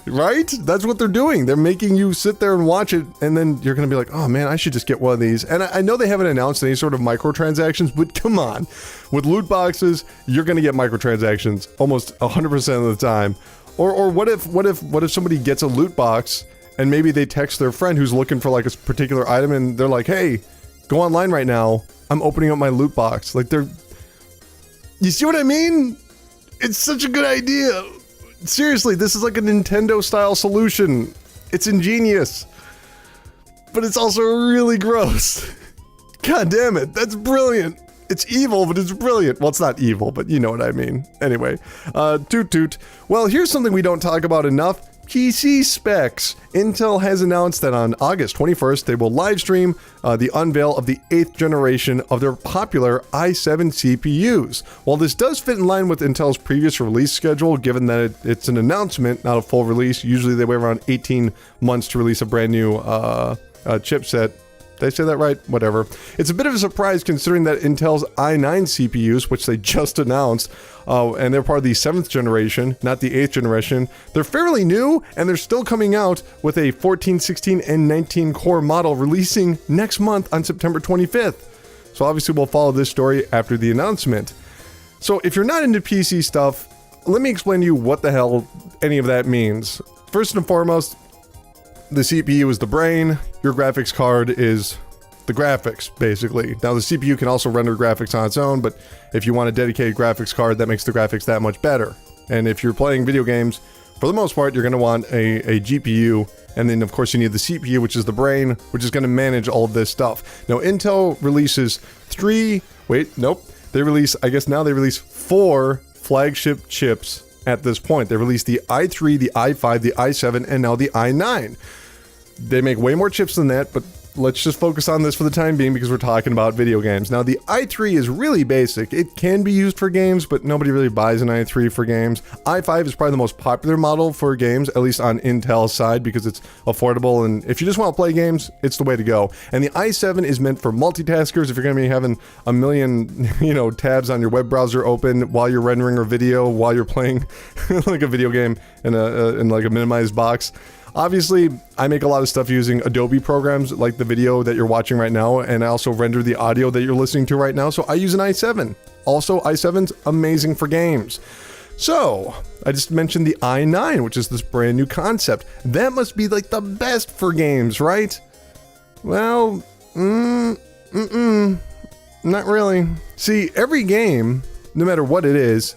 Right? That's what they're doing. They're making you sit there and watch it, and then you're going to be like, oh man, I should just get one of these. And I know they haven't announced any sort of microtransactions, but come on. With loot boxes, you're going to get microtransactions almost 100% of the time. Or what if somebody gets a loot box and maybe they text their friend who's looking for like a particular item and they're like, hey, go online right now. I'm opening up my loot box. Like you see what I mean? It's such a good idea. Seriously, this is like a Nintendo style solution. It's ingenious, but it's also really gross. God damn it. That's brilliant. It's evil, but it's brilliant. Well, it's not evil, but you know what I mean. Anyway, toot toot. Well, here's something we don't talk about enough. PC specs. Intel has announced that on August 21st, they will live stream the unveil of the 8th generation of their popular i7 CPUs. While this does fit in line with Intel's previous release schedule, given that it's an announcement, not a full release, usually they wait around 18 months to release a brand new chipset. Did I say that right? Whatever. It's a bit of a surprise considering that Intel's i9 CPUs, which they just announced, and they're part of the 7th generation, not the 8th generation, they're fairly new, and they're still coming out with a 14, 16, and 19 core model releasing next month on September 25th. So obviously we'll follow this story after the announcement. So if you're not into PC stuff, let me explain to you what the hell any of that means. First and foremost, the CPU is the brain, your graphics card is the graphics, basically. Now, the CPU can also render graphics on its own, but if you want a dedicated graphics card, that makes the graphics that much better. And if you're playing video games, for the most part, you're going to want a GPU, and then, of course, you need the CPU, which is the brain, which is going to manage all of this stuff. Now, Intel releases they release 4 flagship chips at this point. They released the i3, the i5, the i7, and now the i9. They make way more chips than that, but let's just focus on this for the time being because we're talking about video games. Now, the i3 is really basic. It can be used for games, but nobody really buys an i3 for games. i5 is probably the most popular model for games, at least on Intel's side, because it's affordable, and if you just want to play games, it's the way to go. And the i7 is meant for multitaskers. If you're going to be having a million, tabs on your web browser open while you're rendering a video, while you're playing like a video game in like a minimized box. Obviously, I make a lot of stuff using Adobe programs like the video that you're watching right now, and I also render the audio that you're listening to right now, so I use an i7. Also, i7's amazing for games. So, I just mentioned the i9, which is this brand new concept. That must be like the best for games, right? Well, not really. See, every game, no matter what it is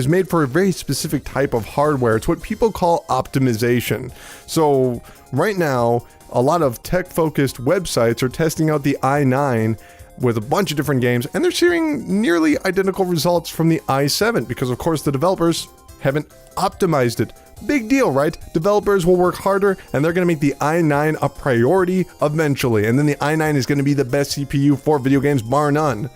made for a very specific type of hardware. It's what people call optimization. So right now, a lot of tech-focused websites are testing out the i9 with a bunch of different games, and they're seeing nearly identical results from the i7 because, of course, the developers haven't optimized it. Big deal, right? Developers will work harder, and they're going to make the i9 a priority eventually, and then the i9 is going to be the best CPU for video games, bar none.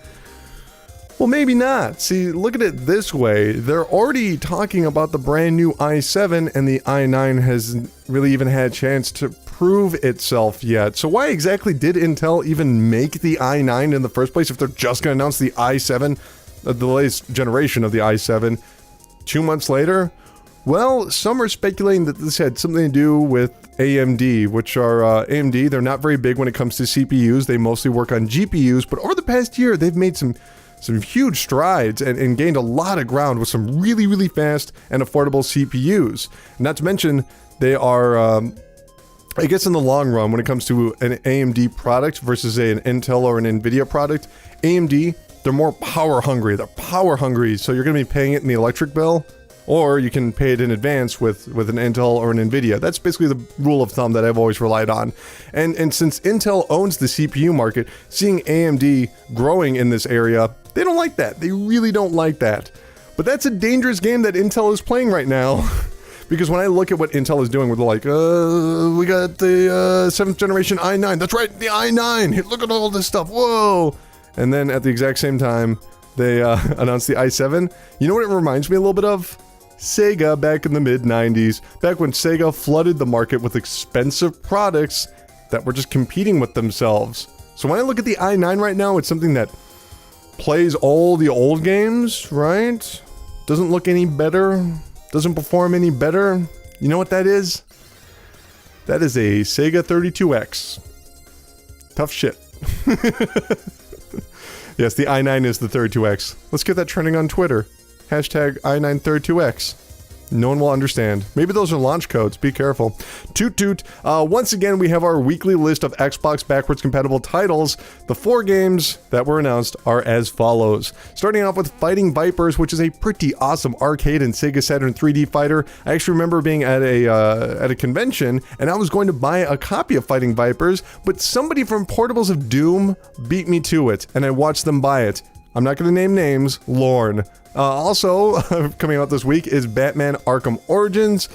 Well, maybe not. See, look at it this way. They're already talking about the brand new i7, and the i9 hasn't really even had a chance to prove itself yet. So why exactly did Intel even make the i9 in the first place if they're just going to announce the i7, the latest generation of the i7, 2 months later? Well, some are speculating that this had something to do with AMD, which are AMD. They're not very big when it comes to CPUs. They mostly work on GPUs, but over the past year, they've made some huge strides and gained a lot of ground with some really, really fast and affordable CPUs. Not to mention, they are, I guess in the long run, when it comes to an AMD product versus an Intel or an NVIDIA product, AMD, they're more power hungry. They're power hungry, so you're going to be paying it in the electric bill, or you can pay it in advance with an Intel or an NVIDIA. That's basically the rule of thumb that I've always relied on. And since Intel owns the CPU market, seeing AMD growing in this area, they don't like that. They really don't like that. But that's a dangerous game that Intel is playing right now. Because when I look at what Intel is doing, we're like, we got the 7th generation i9. That's right, the i9. Hey, look at all this stuff. Whoa. And then at the exact same time, they announced the i7. You know what it reminds me a little bit of? Sega back in the mid-90s. Back when Sega flooded the market with expensive products that were just competing with themselves. So when I look at the i9 right now, it's something that plays all the old games, right? Doesn't look any better. Doesn't perform any better. You know what that is? That is a Sega 32X. Tough shit. Yes, the i9 is the 32X. Let's get that trending on Twitter. Hashtag i9 32X. No one will understand. Maybe those are launch codes. Be careful. Toot toot. Once again, we have our weekly list of Xbox backwards compatible titles. The 4 games that were announced are as follows. Starting off with Fighting Vipers, which is a pretty awesome arcade and Sega Saturn 3D fighter. I actually remember being at a convention, and I was going to buy a copy of Fighting Vipers, but somebody from Portables of Doom beat me to it, and I watched them buy it. I'm not going to name names. Lorne. Also, coming out this week is Batman Arkham Origins,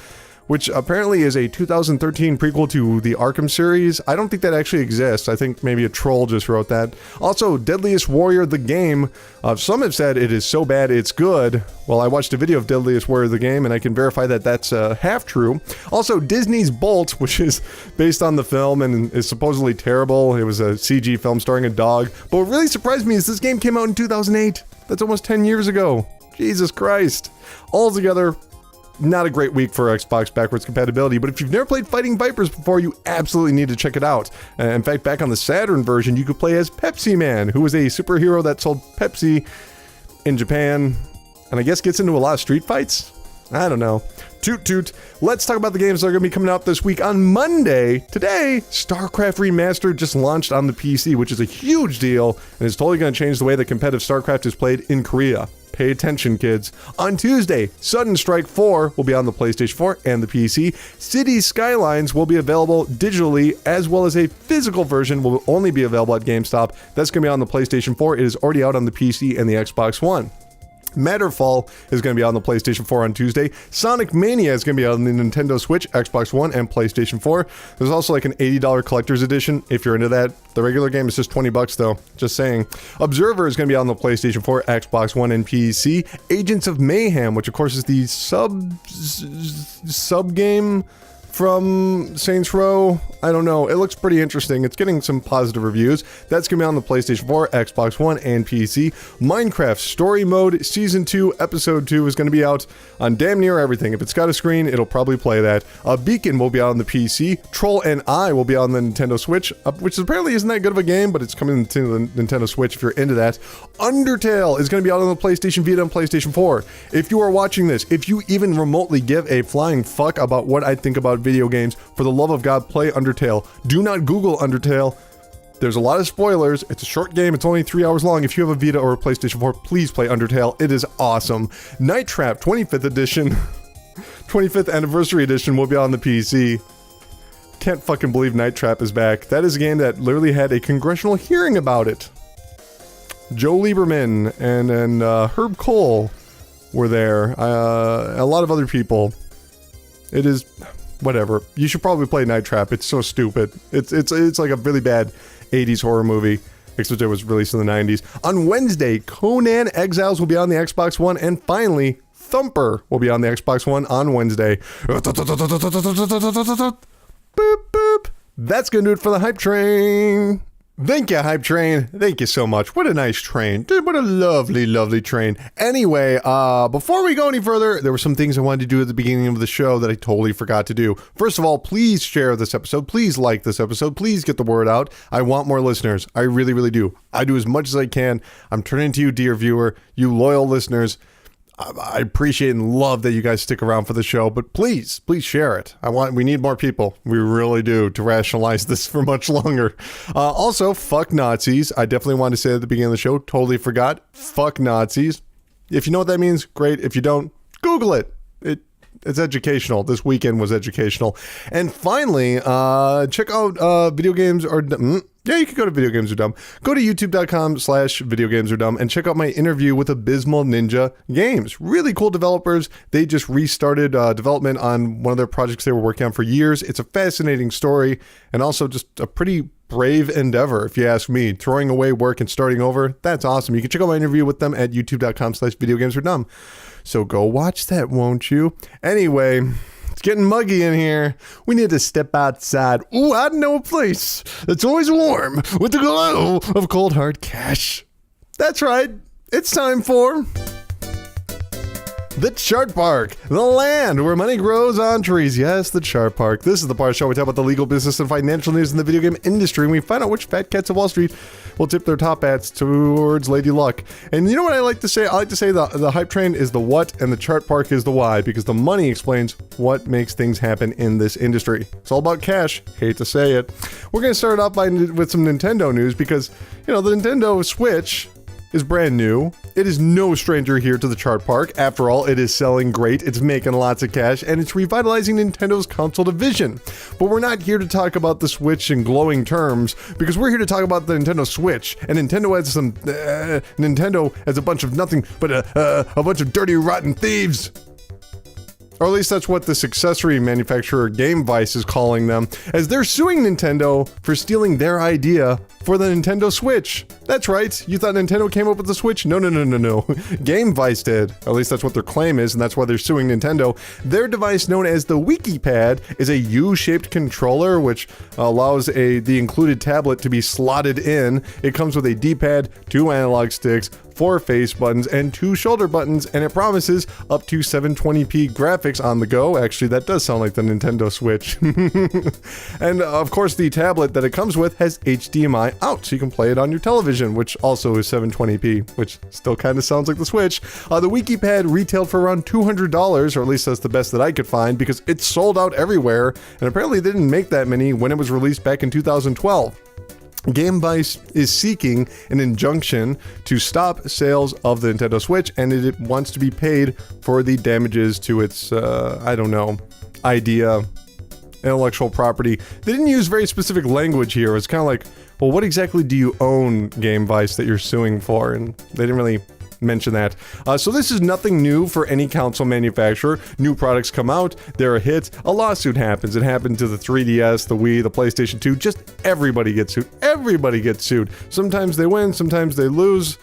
which apparently is a 2013 prequel to the Arkham series. I don't think that actually exists. I think maybe a troll just wrote that. Also, Deadliest Warrior, the game. Some have said it is so bad it's good. Well, I watched a video of Deadliest Warrior, the game, and I can verify that that's half true. Also, Disney's Bolt, which is based on the film and is supposedly terrible. It was a CG film starring a dog. But what really surprised me is this game came out in 2008. That's almost 10 years ago. Jesus Christ. Altogether, not a great week for Xbox backwards compatibility, but if you've never played Fighting Vipers before, you absolutely need to check it out. In fact, back on the Saturn version, you could play as Pepsi Man, who was a superhero that sold Pepsi in Japan, and I guess gets into a lot of street fights? I don't know. Toot toot. Let's talk about the games that are going to be coming out this week. On Monday, today, StarCraft Remastered just launched on the PC, which is a huge deal, and is totally going to change the way that competitive StarCraft is played in Korea. Pay attention, kids. On Tuesday, Sudden Strike 4 will be on the PlayStation 4 and the PC. Cities Skylines will be available digitally, as well as a physical version will only be available at GameStop. That's going to be on the PlayStation 4. It is already out on the PC and the Xbox One. Matterfall is going to be on the PlayStation 4 on Tuesday. Sonic Mania is going to be on the Nintendo Switch, Xbox One, and PlayStation 4. There's also like an $80 collector's edition if you're into that. The regular game is just $20 though. Just saying. Observer is going to be on the PlayStation 4, Xbox One, and PC. Agents of Mayhem, which of course is the sub game from Saints Row. I don't know. It looks pretty interesting. It's getting some positive reviews. That's going to be on the PlayStation 4, Xbox One, and PC. Minecraft Story Mode Season 2, Episode 2 is going to be out on damn near everything. If it's got a screen, it'll probably play that. Beacon will be out on the PC. Troll and I will be on the Nintendo Switch, which apparently isn't that good of a game, but it's coming to the Nintendo Switch if you're into that. Undertale is going to be out on the PlayStation Vita and PlayStation 4. If you are watching this, if you even remotely give a flying fuck about what I think about video games, for the love of God, play Undertale. Do not Google Undertale. There's a lot of spoilers. It's a short game. It's only 3 hours long. If you have a Vita or a PlayStation 4, please play Undertale. It is awesome. Night Trap 25th edition, 25th anniversary edition will be on the PC. Can't fucking believe Night Trap is back. That is a game that literally had a congressional hearing about it. Joe Lieberman and Herb Cole were there. A lot of other people. It is... whatever. You should probably play Night Trap. It's so stupid. It's like a really bad 80s horror movie, except it was released in the 90s. On Wednesday, Conan Exiles will be on the Xbox One, and finally, Thumper will be on the Xbox One on Wednesday. Boop, boop. That's gonna do it for the Hype Train. Thank you, Hype Train. Thank you so much. What a nice train. Dude, what a lovely, lovely train. Anyway, before we go any further, there were some things I wanted to do at the beginning of the show that I totally forgot to do. First of all, please share this episode. Please like this episode. Please get the word out. I want more listeners. I really, really do. I do as much as I can. I'm turning to you, dear viewer, you loyal listeners. I appreciate and love that you guys stick around for the show, but please share it. We need more people. We really do, to rationalize this for much longer. Also, fuck Nazis. I definitely wanted to say at the beginning of the show, totally forgot. Fuck Nazis. If you know what that means, great. If you don't, Google it. It's educational. This weekend was educational. And finally, check out Video Games Are Dumb. Yeah, you can go to Video Games Are Dumb. Go to youtube.com/Video Games Are Dumb and check out my interview with Abysmal Ninja Games. Really cool developers. They just restarted development on one of their projects they were working on for years. It's a fascinating story and also just a pretty brave endeavor, if you ask me. Throwing away work and starting over, that's awesome. You can check out my interview with them at youtube.com/Video Games Are Dumb. So go watch that, won't you? Anyway, it's getting muggy in here. We need to step outside. Ooh, I know a place that's always warm with the glow of cold hard cash. That's right. It's time for The Chart Park, the land where money grows on trees. Yes, the Chart Park. This is the part of the show we talk about the legal, business, and financial news in the video game industry, and we find out which fat cats of Wall Street will tip their top hats towards Lady Luck. And you know what I like to say? I like to say the hype train is the what, and the Chart Park is the why, because the money explains what makes things happen in this industry. It's all about cash. Hate to say it. We're going to start off with some Nintendo news, because, you know, the Nintendo Switch is brand new. It is no stranger here to the Chart Park. After all, it is selling great, it's making lots of cash, and it's revitalizing Nintendo's console division. But we're not here to talk about the Switch in glowing terms, because we're here to talk about the Nintendo Switch, and Nintendo has a bunch of nothing but a bunch of dirty, rotten thieves. Or at least that's what this accessory manufacturer Game Vice is calling them, as they're suing Nintendo for stealing their idea for the Nintendo Switch. That's right, you thought Nintendo came up with the Switch? No. Game Vice did. Or at least that's what their claim is, and that's why they're suing Nintendo. Their device, known as the WikiPad, is a U-shaped controller which allows the included tablet to be slotted in. It comes with a D-pad, 2 analog sticks, 4 face buttons, and 2 shoulder buttons, and it promises up to 720p graphics on the go. Actually, that does sound like the Nintendo Switch. And of course, the tablet that it comes with has HDMI out, so you can play it on your television, which also is 720p, which still kind of sounds like the Switch. The WikiPad retailed for around $200, or at least that's the best that I could find, because it's sold out everywhere, and apparently they didn't make that many when it was released back in 2012. Game Vice is seeking an injunction to stop sales of the Nintendo Switch, and it wants to be paid for the damages to its, idea, intellectual property. They didn't use very specific language here. It's kind of like, well, what exactly do you own, Game Vice, that you're suing for? And they didn't really mention that. So this is nothing new for any console manufacturer. New products come out, they're a hit, a lawsuit happens. It happened to the 3DS, the Wii, the PlayStation 2, just everybody gets sued. Everybody gets sued. Sometimes they win, sometimes they lose.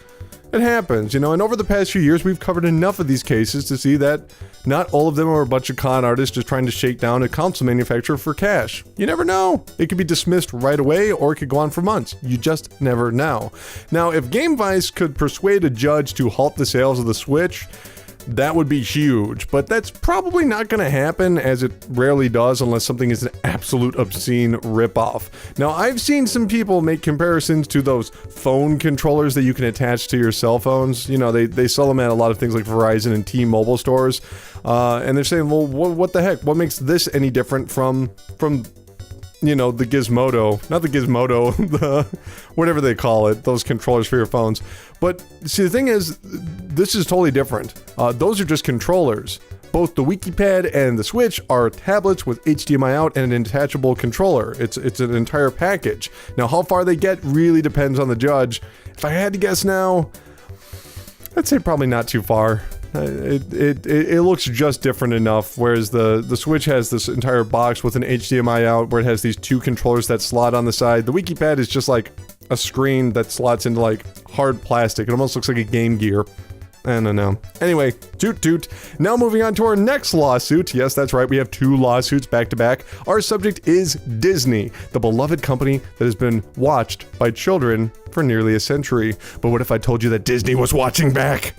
It happens, you know, and over the past few years, we've covered enough of these cases to see that not all of them are a bunch of con artists just trying to shake down a console manufacturer for cash. You never know. It could be dismissed right away, or it could go on for months. You just never know. Now, if Game Vice could persuade a judge to halt the sales of the Switch, that would be huge, but that's probably not going to happen, as it rarely does unless something is an absolute obscene ripoff. Now, I've seen some people make comparisons to those phone controllers that you can attach to your cell phones. You know, they sell them at a lot of things like Verizon and T-Mobile stores, and they're saying, well, what the heck? What makes this any different from you know, the Gizmodo, not the Gizmodo, the whatever they call it, those controllers for your phones. But see, the thing is, this is totally different. Those are just controllers. Both the WikiPad and the Switch are tablets with HDMI out and an detachable controller. It's an entire package. Now, how far they get really depends on the judge. If I had to guess now, I'd say probably not too far. It looks just different enough, whereas the Switch has this entire box with an HDMI out where it has these 2 controllers that slot on the side. The WikiPad is just like a screen that slots into like hard plastic. It almost looks like a Game Gear. I don't know. Anyway, toot toot. Now moving on to our next lawsuit. Yes, that's right, we have 2 lawsuits back to back. Our subject is Disney, the beloved company that has been watched by children for nearly a century. But what if I told you that Disney was watching back?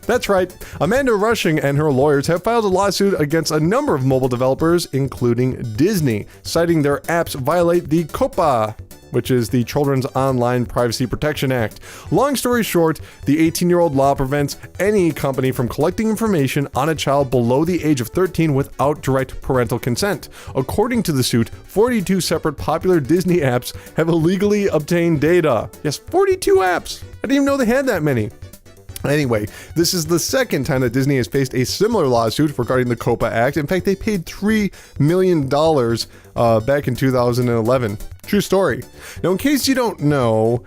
That's right, Amanda Rushing and her lawyers have filed a lawsuit against a number of mobile developers, including Disney, citing their apps violate the COPPA, which is the Children's Online Privacy Protection Act. Long story short, the 18-year-old law prevents any company from collecting information on a child below the age of 13 without direct parental consent. According to the suit, 42 separate popular Disney apps have illegally obtained data. Yes, 42 apps! I didn't even know they had that many. Anyway, this is the second time that Disney has faced a similar lawsuit regarding the COPPA Act. In fact, they paid $3 million back in 2011. True story. Now, in case you don't know,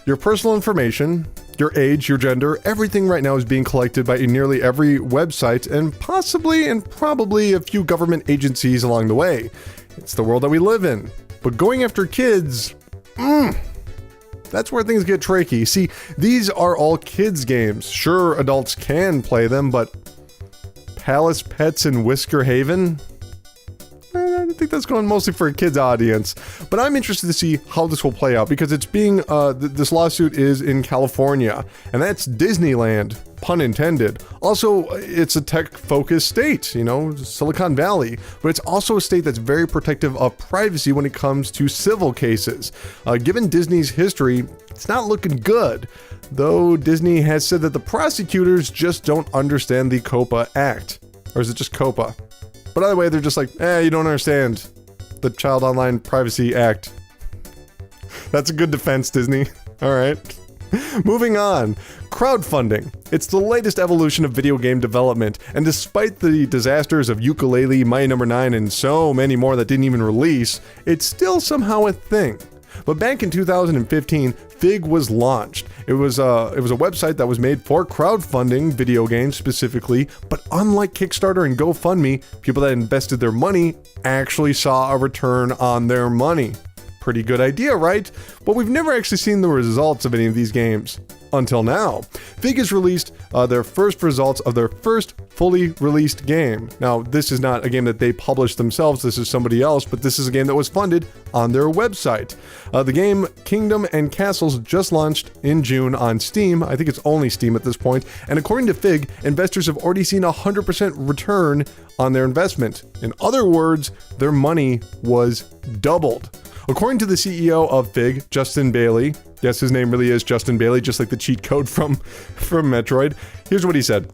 your personal information, your age, your gender, everything right now is being collected by nearly every website and possibly and probably a few government agencies along the way. It's the world that we live in. But going after kids, that's where things get tricky. See, these are all kids' games. Sure, adults can play them, but Palace Pets in Whisker Haven? I think think that's going mostly for a kid's audience. But I'm interested to see how this will play out because it's being, this lawsuit is in California, and that's Disneyland, pun intended. Also, it's a tech-focused state, you know, Silicon Valley, but it's also a state that's very protective of privacy when it comes to civil cases. Given Disney's history, it's not looking good, though Disney has said that the prosecutors just don't understand the COPA Act. Or is it just COPA? But either way, they're just like, you don't understand the Child Online Privacy Act. That's a good defense, Disney. All right. Moving on. Crowdfunding. It's the latest evolution of video game development, and despite the disasters of Yooka-Laylee, Mighty No. 9, and so many more that didn't even release, it's still somehow a thing. But back in 2015, Fig was launched. It was a website that was made for crowdfunding video games specifically, but unlike Kickstarter and GoFundMe, people that invested their money actually saw a return on their money. Pretty good idea, right? But we've never actually seen the results of any of these games. Until now. Fig has released their first results of their first fully released game. Now, this is not a game that they published themselves, this is somebody else, but this is a game that was funded on their website. The game Kingdom and Castles just launched in June on Steam. I think it's only Steam at this point. And according to Fig, investors have already seen a 100% return on their investment. In other words, their money was doubled. According to the CEO of Fig, Justin Bailey, yes, his name really is Justin Bailey, just like the cheat code from Metroid, here's what he said.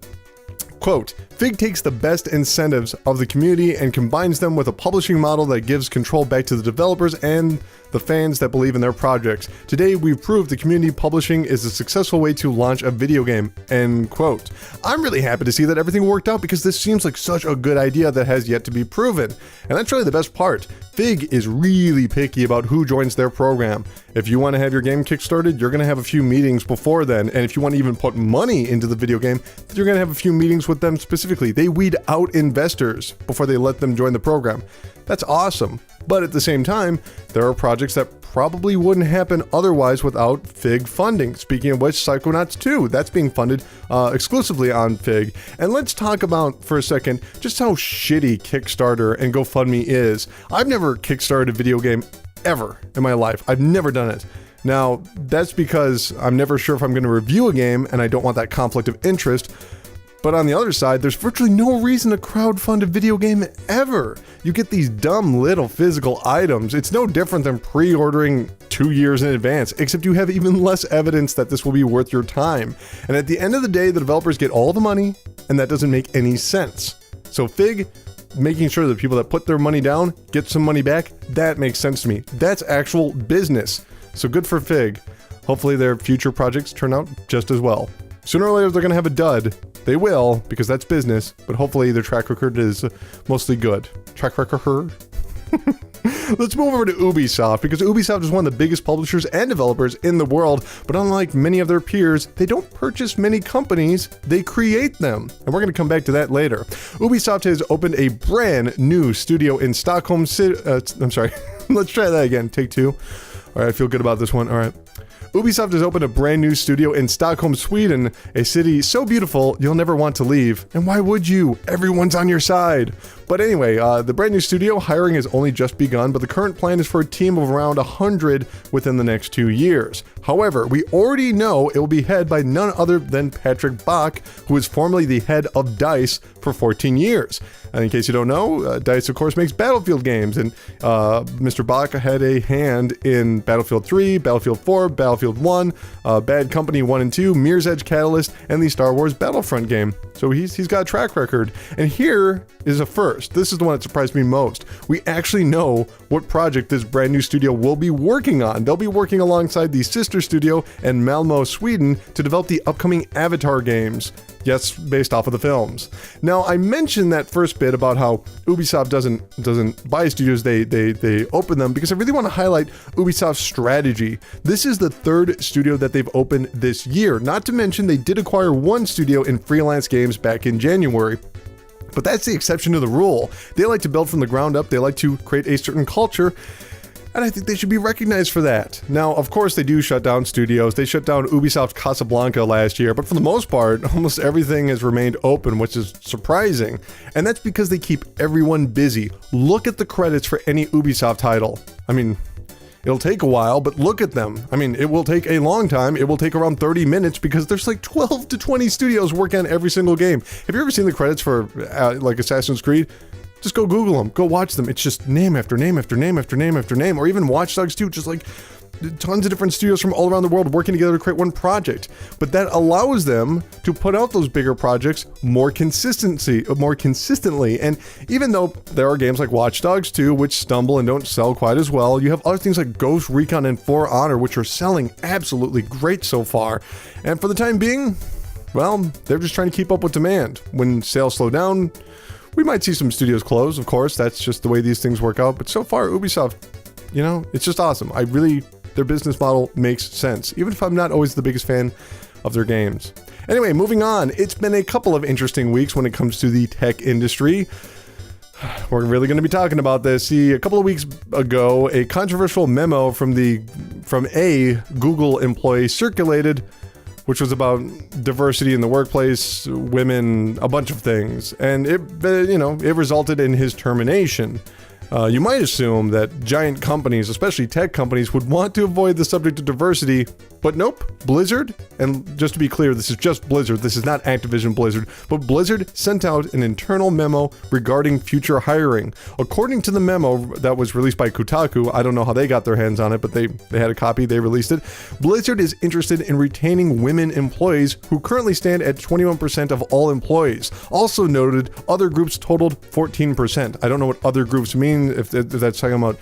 Quote, Fig takes the best incentives of the community and combines them with a publishing model that gives control back to the developers and the fans that believe in their projects. Today, we've proved the community publishing is a successful way to launch a video game, end quote. I'm really happy to see that everything worked out because this seems like such a good idea that has yet to be proven. And that's really the best part. Fig is really picky about who joins their program. If you want to have your game kickstarted, you're going to have a few meetings before then. And if you want to even put money into the video game, you're going to have a few meetings with them specifically. They weed out investors before they let them join the program. That's awesome. But at the same time, there are projects that probably wouldn't happen otherwise without Fig funding. Speaking of which, Psychonauts 2, that's being funded exclusively on Fig. And let's talk about, for a second, just how shitty Kickstarter and GoFundMe is. I've never kickstarted a video game ever in my life. I've never done it. Now, that's because I'm never sure if I'm going to review a game and I don't want that conflict of interest. But on the other side, there's virtually no reason to crowdfund a video game ever. You get these dumb little physical items. It's no different than pre-ordering 2 years in advance, except you have even less evidence that this will be worth your time. And at the end of the day, the developers get all the money, and that doesn't make any sense. So Fig, making sure that people that put their money down get some money back, that makes sense to me. That's actual business. So good for Fig. Hopefully their future projects turn out just as well. Sooner or later, they're going to have a dud. They will, because that's business, but hopefully their track record is mostly good. Track record? Let's move over to Ubisoft, because Ubisoft is one of the biggest publishers and developers in the world, but unlike many of their peers, they don't purchase many companies, they create them. And we're going to come back to that later. Ubisoft has opened a brand new studio in Stockholm City. I'm sorry, let's try that again, take two. All right, I feel good about this one, all right. Ubisoft has opened a brand new studio in Stockholm, Sweden, a city so beautiful you'll never want to leave. And why would you? Everyone's on your side. But anyway, the brand new studio hiring has only just begun, but the current plan is for a team of around 100 within the next 2 years. However, we already know it will be headed by none other than Patrick Bach, who was formerly the head of DICE for 14 years. And in case you don't know, DICE, of course, makes Battlefield games, and Mr. Bach had a hand in Battlefield 3, Battlefield 4, Battlefield 1, Bad Company 1 and 2, Mirror's Edge Catalyst, and the Star Wars Battlefront game. So he's got a track record. And here is a first. This is the one that surprised me most. We actually know what project this brand new studio will be working on. They'll be working alongside the sister studio in Malmö, Sweden, to develop the upcoming Avatar games. Yes, based off of the films. Now, I mentioned that first bit about how Ubisoft doesn't buy studios, they open them, because I really want to highlight Ubisoft's strategy. This is the third studio that they've opened this year. Not to mention, they did acquire one studio in Freelance Games back in January. But that's the exception to the rule. They like to build from the ground up. They like to create a certain culture. And I think they should be recognized for that. Now, of course, they do shut down studios. They shut down Ubisoft Casablanca last year, but for the most part, almost everything has remained open, which is surprising. And that's because they keep everyone busy. Look at the credits for any Ubisoft title. I mean, it'll take a while, but look at them. I mean, it will take a long time. It will take around 30 minutes because there's like 12 to 20 studios working on every single game. Have you ever seen the credits for like Assassin's Creed? Just go Google them, go watch them. It's just name after name after name after name after name, or even Watch Dogs 2, just like tons of different studios from all around the world working together to create one project. But that allows them to put out those bigger projects more consistently. And even though there are games like Watch Dogs 2, which stumble and don't sell quite as well, you have other things like Ghost Recon and For Honor, which are selling absolutely great so far. And for the time being, well, they're just trying to keep up with demand. When sales slow down, we might see some studios close, of course. That's just the way these things work out. But so far, Ubisoft, you know, it's just awesome. Their business model makes sense, even if I'm not always the biggest fan of their games. Anyway, moving on. It's been a couple of interesting weeks when it comes to the tech industry. We're really going to be talking about this. See, a couple of weeks ago, a controversial memo from a Google employee circulated, which was about diversity in the workplace, women, a bunch of things. And it resulted in his termination. You might assume that giant companies, especially tech companies, would want to avoid the subject of diversity, but nope. Blizzard, and just to be clear, this is just Blizzard, this is not Activision Blizzard, but Blizzard sent out an internal memo regarding future hiring. According to the memo that was released by Kotaku, I don't know how they got their hands on it, but they had a copy, they released it. Blizzard is interested in retaining women employees who currently stand at 21% of all employees. Also noted, other groups totaled 14%. I don't know what other groups mean, if that's talking about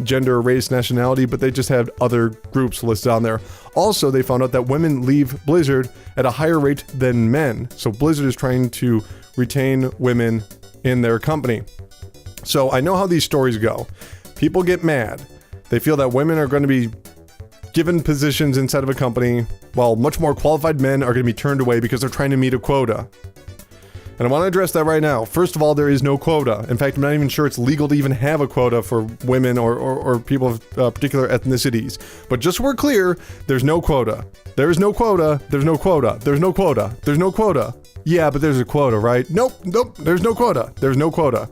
gender, race, nationality, but they just had other groups listed on there. Also, they found out that women leave Blizzard at a higher rate than men. So Blizzard is trying to retain women in their company. So I know how these stories go. People get mad. They feel that women are going to be given positions inside of a company, while much more qualified men are going to be turned away because they're trying to meet a quota. And I want to address that right now. First of all, there is no quota. In fact, I'm not even sure it's legal to even have a quota for women or people of particular ethnicities. But just so we're clear, there's no quota. There is no quota. There's no quota. There's no quota. There's no quota. Yeah, but there's a quota, right? Nope. There's no quota. There's no quota.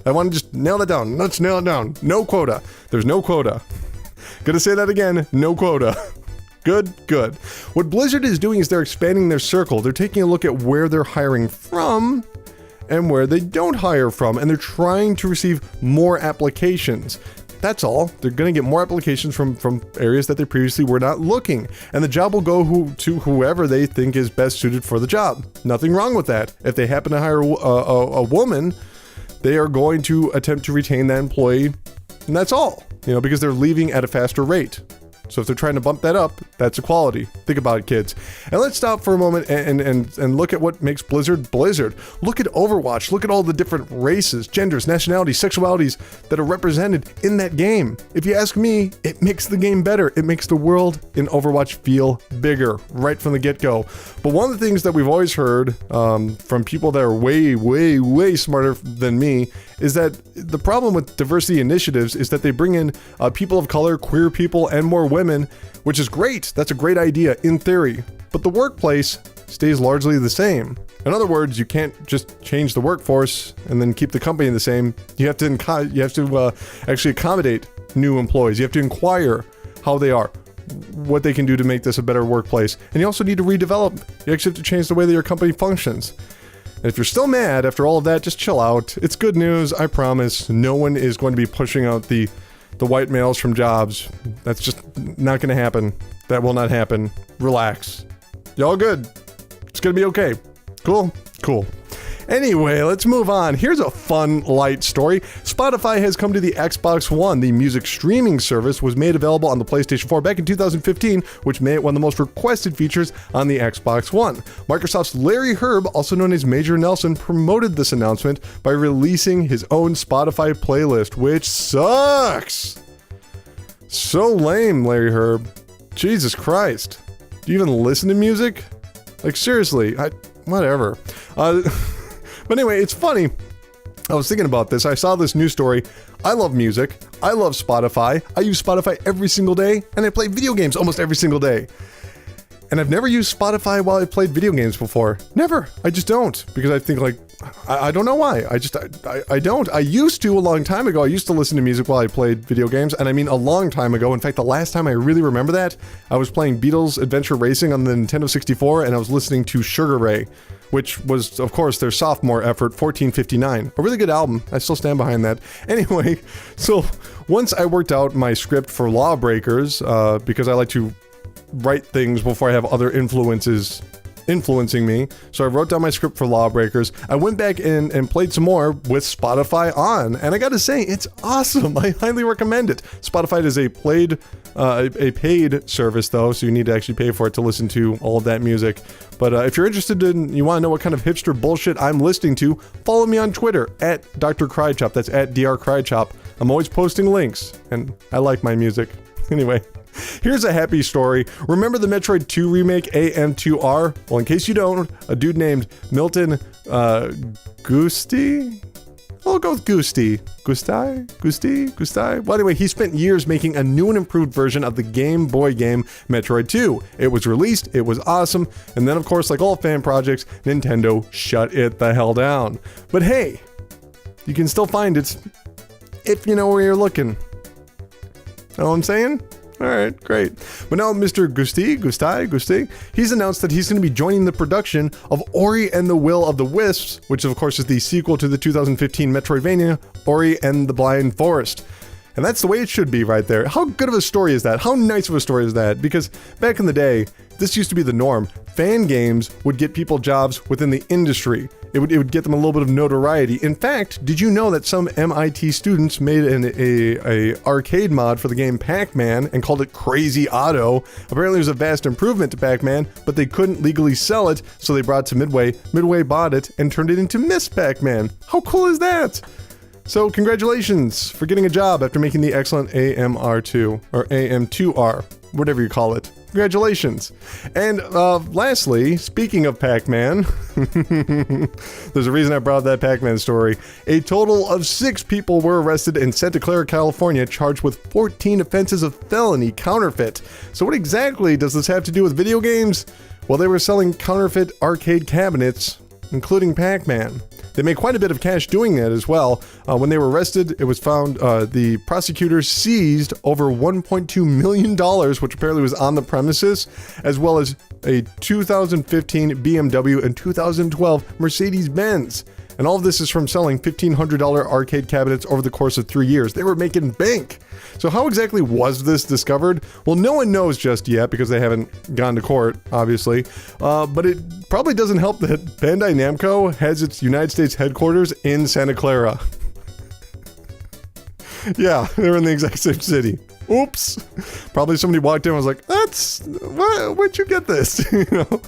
I want to just nail that down. Let's nail it down. No quota. There's no quota. Gonna say that again. No quota. Good. What Blizzard is doing is they're expanding their circle. They're taking a look at where they're hiring from and where they don't hire from, and they're trying to receive more applications. That's all. They're going to get more applications from areas that they previously were not looking, and the job will go to whoever they think is best suited for the job. Nothing wrong with that. If they happen to hire a woman, they are going to attempt to retain that employee, and that's all, because they're leaving at a faster rate. So if they're trying to bump that up, that's equality. Think about it, kids. And let's stop for a moment and look at what makes Blizzard Blizzard. Look at Overwatch. Look at all the different races, genders, nationalities, sexualities that are represented in that game. If you ask me, it makes the game better. It makes the world in Overwatch feel bigger right from the get-go. But one of the things that we've always heard from people that are way, way, way smarter than me is that the problem with diversity initiatives is that they bring in people of color, queer people, and more women, which is great. That's a great idea in theory, but the workplace stays largely the same. In other words, you can't just change the workforce and then keep the company the same. You have to actually accommodate new employees. You have to inquire how they are, what they can do to make this a better workplace, and you also need to redevelop. You actually have to change the way that your company functions. And if you're still mad after all of that, just chill out. It's good news, I promise. No one is going to be pushing out the white males from jobs. That's just not going to happen. That will not happen. Relax. Y'all good. It's going to be okay. Cool. Anyway, let's move on. Here's a fun, light story. Spotify has come to the Xbox One. The music streaming service was made available on the PlayStation 4 back in 2015, which made it one of the most requested features on the Xbox One. Microsoft's Larry Herb, also known as Major Nelson, promoted this announcement by releasing his own Spotify playlist, which sucks. So lame, Larry Herb. Jesus Christ. Do you even listen to music? Like, seriously, whatever. But anyway, it's funny. I was thinking about this. I saw this news story. I love music. I love Spotify. I use Spotify every single day, and I play video games almost every single day. And I've never used Spotify while I've played video games before. Never. I just don't. Because I think like, I don't know why. I don't. I used to a long time ago. I used to listen to music while I played video games. And I mean a long time ago. In fact, the last time I really remember that, I was playing Beatles Adventure Racing on the Nintendo 64 and I was listening to Sugar Ray, which was, of course, their sophomore effort, 1459. A really good album. I still stand behind that. Anyway, so once I worked out my script for Lawbreakers, because I like to write things before I have other influences influencing me. So I wrote down my script for Lawbreakers. I went back in and played some more with Spotify on, and I gotta say, it's awesome. I highly recommend it. Spotify is a paid service though, so you need to actually pay for it to listen to all of that music. But if you're interested in, you want to know what kind of hipster bullshit I'm listening to, follow me on Twitter at Dr. Crychop. That's at Dr. Crychop. I'm always posting links, and I like my music. Anyway, here's a happy story. Remember the Metroid 2 remake AM2R? Well, in case you don't, a dude named Milton Gusti? I'll go with Gusti. Gusti? Well, anyway, he spent years making a new and improved version of the Game Boy game Metroid 2. It was released, it was awesome, and then of course, like all fan projects, Nintendo shut it the hell down. But hey, you can still find it if you know where you're looking. Know what I'm saying? Alright, great. But now Mr. Gusti, he's announced that he's going to be joining the production of Ori and the Will of the Wisps, which of course is the sequel to the 2015 Metroidvania, Ori and the Blind Forest. And that's the way it should be right there. How good of a story is that? How nice of a story is that? Because back in the day, this used to be the norm. Fan games would get people jobs within the industry. It would get them a little bit of notoriety. In fact, did you know that some MIT students made a arcade mod for the game Pac-Man and called it Crazy Otto? Apparently it was a vast improvement to Pac-Man, but they couldn't legally sell it, so they brought it to Midway. Midway bought it and turned it into Miss Pac-Man. How cool is that? So congratulations for getting a job after making the excellent AMR2, or AM2R, whatever you call it. Congratulations. And lastly, speaking of Pac-Man, there's a reason I brought up that Pac-Man story. A total of 6 people were arrested in Santa Clara, California, charged with 14 offenses of felony counterfeit. So what exactly does this have to do with video games? Well, they were selling counterfeit arcade cabinets, including Pac-Man. They made quite a bit of cash doing that as well. When they were arrested, it was found the prosecutors seized over $1.2 million, which apparently was on the premises, as well as a 2015 BMW and 2012 Mercedes-Benz. And all of this is from selling $1,500 arcade cabinets over the course of 3 years. They were making bank. So how exactly was this discovered? Well, no one knows just yet because they haven't gone to court, obviously. But it probably doesn't help that Bandai Namco has its United States headquarters in Santa Clara. Yeah, they're in the exact same city. Oops. Probably somebody walked in and was like, where'd you get this? You know?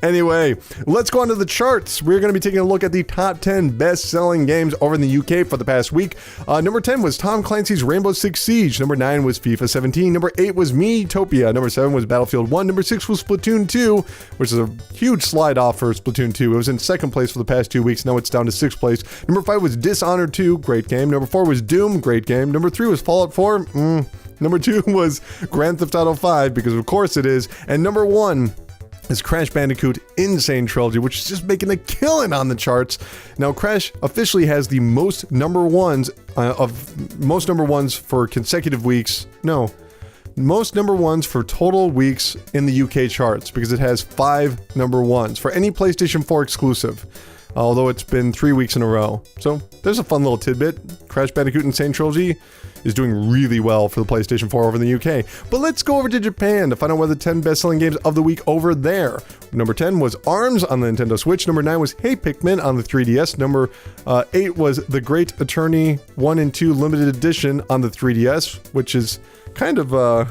Anyway, let's go on to the charts. We're going to be taking a look at the top 10 best-selling games over in the UK for the past week. Number 10 was Tom Clancy's Rainbow Six Siege. Number 9 was FIFA 17. Number 8 was Miitopia. Number 7 was Battlefield 1. Number 6 was Splatoon 2, which is a huge slide off for Splatoon 2. It was in second place for the past 2 weeks. Now it's down to 6th place. Number 5 was Dishonored 2. Great game. Number 4 was Doom. Great game. Number 3 was Fallout 4. Number 2 was Grand Theft Auto 5, because of course it is. And number 1 is Crash Bandicoot Insane Trilogy, which is just making a killing on the charts. Now, Crash officially has the most number ones for consecutive weeks. No, most number ones for total weeks in the UK charts, because it has 5 number ones for any PlayStation 4 exclusive. Although it's been 3 weeks in a row. So there's a fun little tidbit. Crash Bandicoot Insane Trilogy is doing really well for the PlayStation 4 over in the UK. But let's go over to Japan to find out what the 10 best-selling games of the week over there. Number 10 was ARMS on the Nintendo Switch. Number 9 was Hey Pikmin on the 3DS. Number 8 was The Great Attorney 1 and 2 Limited Edition on the 3DS, which is kind of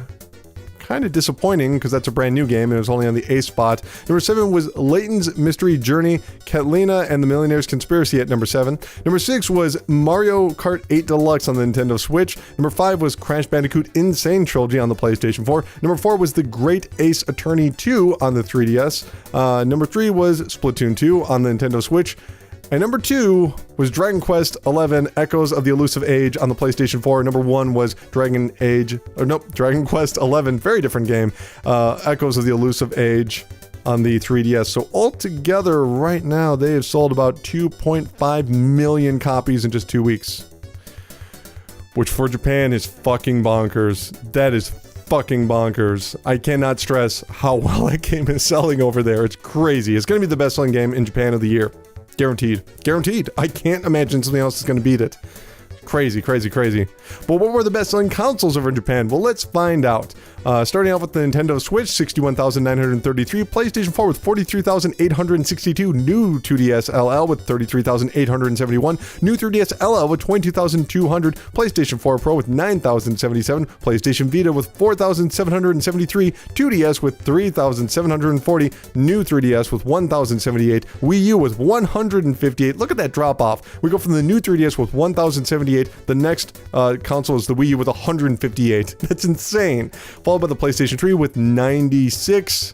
disappointing because that's a brand new game and it was only on the 8th spot. Number 7 was Layton's Mystery Journey, Catalina and the Millionaire's Conspiracy at number 7. Number 6 was Mario Kart 8 Deluxe on the Nintendo Switch. Number 5 was Crash Bandicoot Insane Trilogy on the PlayStation 4. Number 4 was The Great Ace Attorney 2 on the 3DS. Number 3 was Splatoon 2 on the Nintendo Switch. And number 2 was Dragon Quest XI Echoes of the Elusive Age on the PlayStation 4. Number 1 was Dragon Quest XI, very different game, Echoes of the Elusive Age on the 3DS. So altogether, right now, they have sold about 2.5 million copies in just 2 weeks. Which for Japan is fucking bonkers. That is fucking bonkers. I cannot stress how well that game is selling over there. It's crazy. It's going to be the best-selling game in Japan of the year. Guaranteed. Guaranteed. I can't imagine something else is going to beat it. Crazy, crazy, crazy. But what were the best-selling consoles over in Japan? Well, let's find out. Starting off with the Nintendo Switch, 61,933. PlayStation 4 with 43,862. New 2DS LL with 33,871. New 3DS LL with 22,200. PlayStation 4 Pro with 9,077. PlayStation Vita with 4,773. 2DS with 3,740. New 3DS with 1,078. Wii U with 158. Look at that drop-off. We go from the new 3DS with 1,078. The next console is the Wii U with 158. That's insane. Followed by the PlayStation 3 with 96.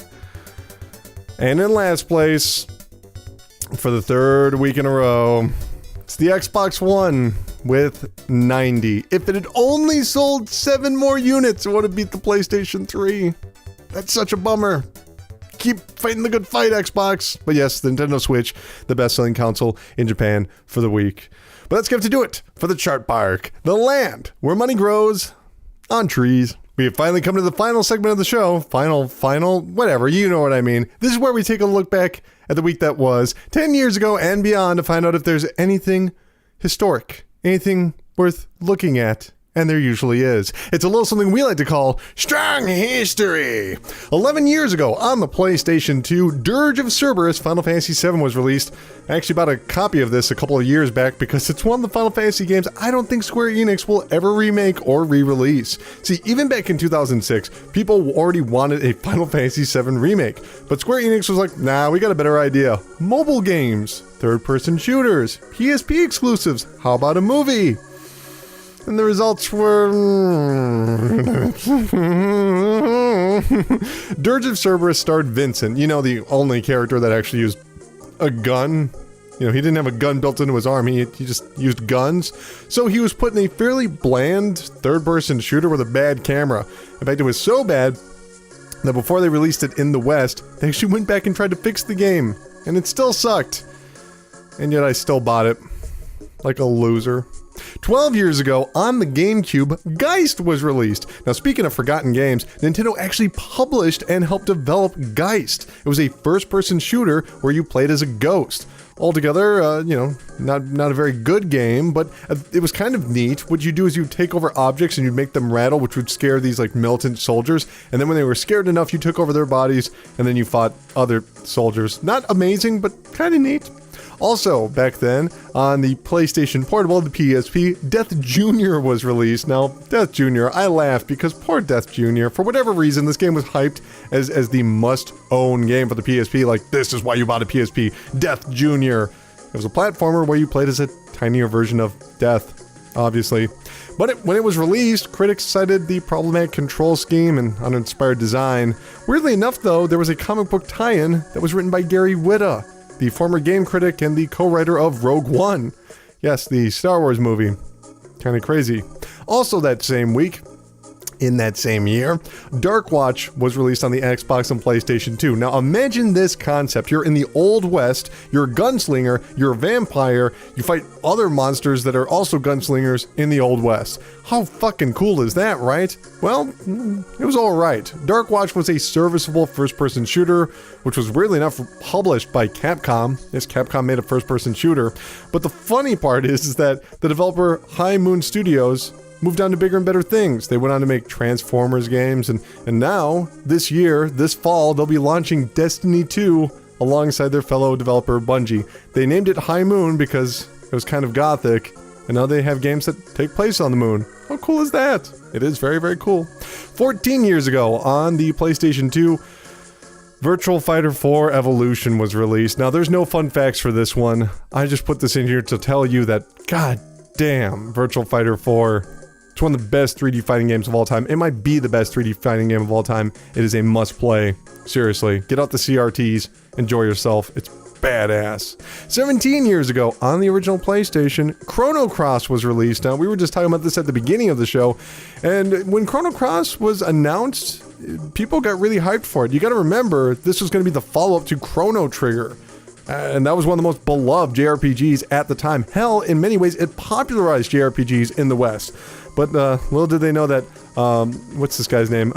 And in last place, for the third week in a row, it's the Xbox One with 90. If it had only sold 7 more units, it would have beat the PlayStation 3. That's such a bummer. Keep fighting the good fight, Xbox. But yes, the Nintendo Switch, the best-selling console in Japan for the week. But let's get to do it for the Chart Park, the land where money grows on trees. We have finally come to the final segment of the show. Final, whatever, you know what I mean. This is where we take a look back at the week that was 10 years ago and beyond to find out if there's anything historic, anything worth looking at. And there usually is. It's a little something we like to call Strong History. 11 years ago on the PlayStation 2, Dirge of Cerberus Final Fantasy VII was released. I actually bought a copy of this a couple of years back because it's one of the Final Fantasy games I don't think Square Enix will ever remake or re-release. See, even back in 2006, people already wanted a Final Fantasy VII remake. But Square Enix was like, nah, we got a better idea. Mobile games, third-person shooters, PSP exclusives, how about a movie? And the results were... Dirge of Cerberus starred Vincent, you know, the only character that actually used a gun. You know, he didn't have a gun built into his arm, he just used guns. So he was put in a fairly bland third-person shooter with a bad camera. In fact, it was so bad that before they released it in the West, they actually went back and tried to fix the game. And it still sucked. And yet I still bought it. Like a loser. 12 years ago, on the GameCube, Geist was released. Now, speaking of forgotten games, Nintendo actually published and helped develop Geist. It was a first-person shooter where you played as a ghost. Altogether, you know, not a very good game, but it was kind of neat. What you do is you take over objects and you'd make them rattle, which would scare these, like, militant soldiers. And then when they were scared enough, you took over their bodies, and then you fought other soldiers. Not amazing, but kind of neat. Also, back then, on the PlayStation Portable, the PSP, Death Jr. was released. Now, Death Jr., I laugh because poor Death Jr., for whatever reason, this game was hyped as the must-own game for the PSP. Like, this is why you bought a PSP, Death Jr. It was a platformer where you played as a tinier version of Death, obviously. But when it was released, critics cited the problematic control scheme and uninspired design. Weirdly enough, though, there was a comic book tie-in that was written by Gary Whitta, the former game critic and the co-writer of Rogue One. Yes, the Star Wars movie. Kind of crazy. Also that same week, in that same year, Dark Watch was released on the Xbox and PlayStation 2. Now imagine this concept. You're in the Old West, you're a gunslinger, you're a vampire, you fight other monsters that are also gunslingers in the Old West. How fucking cool is that, right? Well, it was alright. Dark Watch was a serviceable first-person shooter, which was weirdly enough published by Capcom. Yes, Capcom made a first-person shooter. But the funny part is that the developer High Moon Studios moved on to bigger and better things. They went on to make Transformers games, and now, this year, this fall, they'll be launching Destiny 2 alongside their fellow developer Bungie. They named it High Moon because it was kind of gothic, and now they have games that take place on the moon. How cool is that? It is very, very cool. 14 years ago, on the PlayStation 2, Virtual Fighter 4 Evolution was released. Now, there's no fun facts for this one. I just put this in here to tell you that, god damn, Virtual Fighter 4... it's one of the best 3D fighting games of all time. It might be the best 3D fighting game of all time. It is a must-play. Seriously. Get out the CRTs. Enjoy yourself. It's badass. 17 years ago, on the original PlayStation, Chrono Cross was released. Now, we were just talking about this at the beginning of the show, and when Chrono Cross was announced, people got really hyped for it. You gotta remember, this was gonna be the follow-up to Chrono Trigger. And that was one of the most beloved JRPGs at the time. Hell, in many ways, it popularized JRPGs in the West. But little did they know that, what's this guy's name?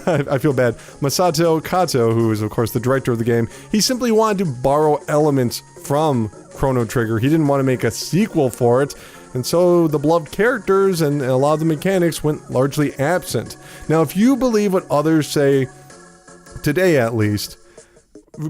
I feel bad. Masato Kato, who is, of course, the director of the game, he simply wanted to borrow elements from Chrono Trigger. He didn't want to make a sequel for it. And so the beloved characters and a lot of the mechanics went largely absent. Now, if you believe what others say, today at least,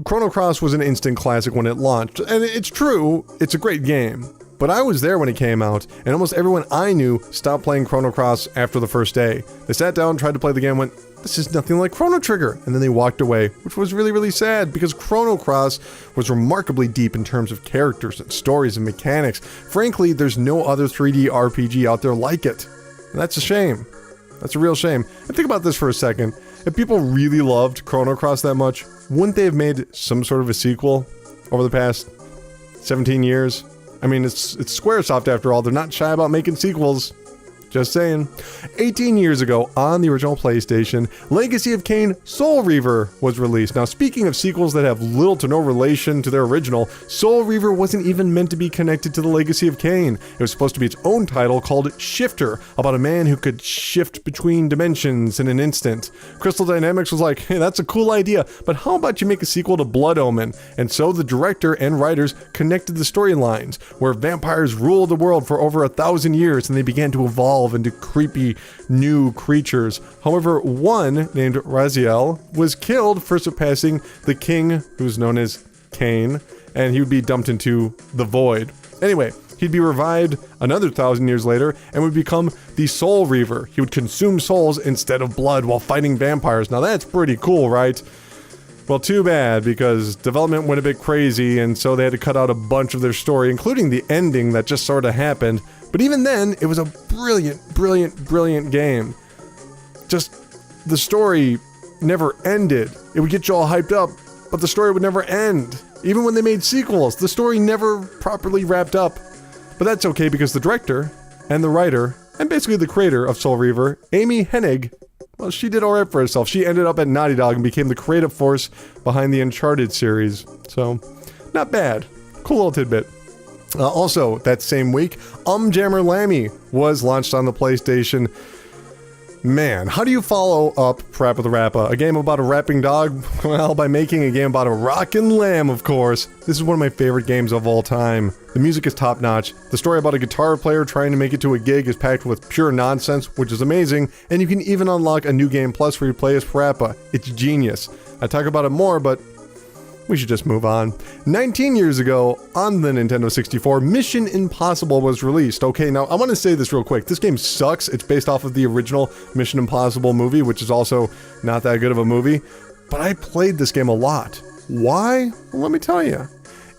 Chrono Cross was an instant classic when it launched. And it's true, it's a great game. But I was there when it came out, and almost everyone I knew stopped playing Chrono Cross after the first day. They sat down, tried to play the game, went, this is nothing like Chrono Trigger, and then they walked away, which was really, really sad, because Chrono Cross was remarkably deep in terms of characters and stories and mechanics. Frankly, there's no other 3D RPG out there like it. And that's a shame. That's a real shame. And think about this for a second. If people really loved Chrono Cross that much, wouldn't they have made some sort of a sequel over the past 17 years? I mean, it's Squaresoft after all. They're not shy about making sequels. Just saying. 18 years ago, on the original PlayStation, Legacy of Kain Soul Reaver was released. Now, speaking of sequels that have little to no relation to their original, Soul Reaver wasn't even meant to be connected to the Legacy of Kain. It was supposed to be its own title called Shifter, about a man who could shift between dimensions in an instant. Crystal Dynamics was like, hey, that's a cool idea, but how about you make a sequel to Blood Omen? And so the director and writers connected the storylines, where vampires ruled the world for over 1,000 years, and they began to evolve into creepy new creatures. However, one named Raziel was killed for surpassing the king, who's known as Kain, and he would be dumped into the void. Anyway, he'd be revived another 1,000 years later and would become the Soul Reaver. He would consume souls instead of blood while fighting vampires. Now that's pretty cool, right? Well, too bad, because development went a bit crazy, and so they had to cut out a bunch of their story, including the ending that just sort of happened. But even then, it was a brilliant game. Just, the story never ended. It would get you all hyped up, but the story would never end. Even when they made sequels, the story never properly wrapped up. But that's okay, because the director, and the writer, and basically the creator of Soul Reaver, Amy Hennig, well, she did alright for herself. She ended up at Naughty Dog and became the creative force behind the Uncharted series. So, not bad. Cool little tidbit. Also, that same week, Jammer Lammy was launched on the PlayStation. Man, how do you follow up Parappa the Rappa? A game about a rapping dog? Well, by making a game about a rockin' lamb, of course. This is one of my favorite games of all time. The music is top-notch. The story about a guitar player trying to make it to a gig is packed with pure nonsense, which is amazing, and you can even unlock a new game plus where you play as Parappa. It's genius. I talk about it more, but we should just move on. 19 years ago, on the Nintendo 64, Mission Impossible was released. Okay, now I want to say this real quick. This game sucks. It's based off of the original Mission Impossible movie, which is also not that good of a movie. But I played this game a lot. Why? Well, let me tell you.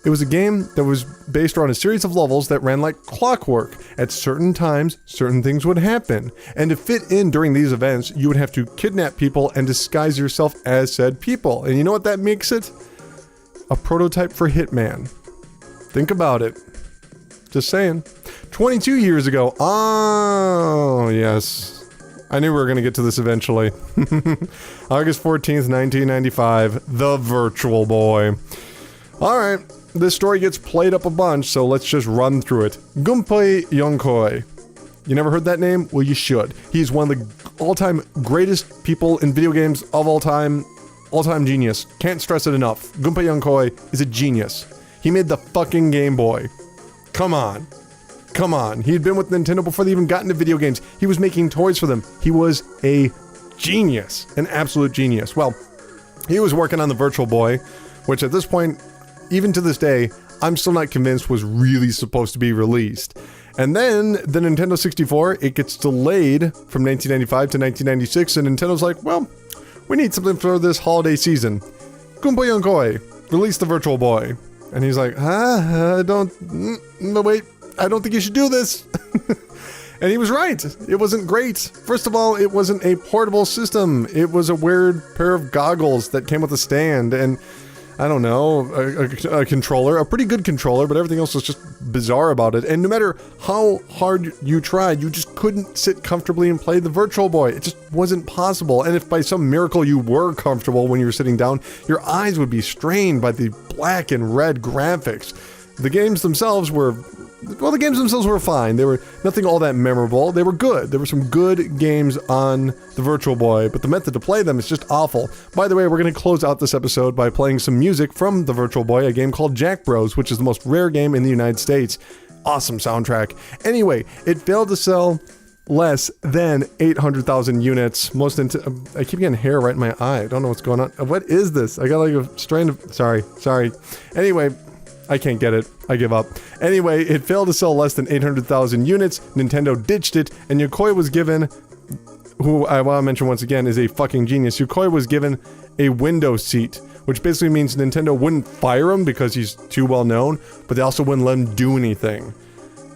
It was a game that was based around a series of levels that ran like clockwork. At certain times, certain things would happen. And to fit in during these events, you would have to kidnap people and disguise yourself as said people. And you know what that makes it? A prototype for Hitman. Think about it. Just saying. 22 years ago. Oh, yes. I knew we were going to get to this eventually. August 14th, 1995. The Virtual Boy. Alright. This story gets played up a bunch, so let's just run through it. Gunpei Yokoi. You never heard that name? Well, you should. He's one of the all-time greatest people in video games of all time. All-time genius. Can't stress it enough. Gunpei Yokoi is a genius. He made the fucking Game Boy. Come on. Come on. He had been with Nintendo before they even got into video games. He was making toys for them. He was a genius. An absolute genius. Well, he was working on the Virtual Boy, which at this point, even to this day, I'm still not convinced was really supposed to be released. And then the Nintendo 64, it gets delayed from 1995 to 1996, and Nintendo's like, well, we need something for this holiday season. Gunpei Yokoi, release the Virtual Boy. And he's like, no wait, I don't think you should do this. And he was right. It wasn't great. First of all, it wasn't a portable system. It was a weird pair of goggles that came with a stand. And I don't know, a controller, a pretty good controller, but everything else was just bizarre about it. And no matter how hard you tried, you just couldn't sit comfortably and play the Virtual Boy. It just wasn't possible. And if by some miracle you were comfortable when you were sitting down, your eyes would be strained by the black and red graphics. The games themselves were fine. They were nothing all that memorable. They were good. There were some good games on the Virtual Boy, but the method to play them is just awful. By the way, we're going to close out this episode by playing some music from the Virtual Boy, a game called Jack Bros, which is the most rare game in the United States. Awesome soundtrack. Anyway, it failed to sell less than 800,000 units. I keep getting hair right in my eye. I don't know what's going on. What is this? I got like a strand of... Sorry. Anyway... I can't get it. I give up. Anyway, it failed to sell less than 800,000 units. Nintendo ditched it, and Yokoi was given, who I want to mention once again is a fucking genius. Yokoi was given a window seat, which basically means Nintendo wouldn't fire him because he's too well known, but they also wouldn't let him do anything.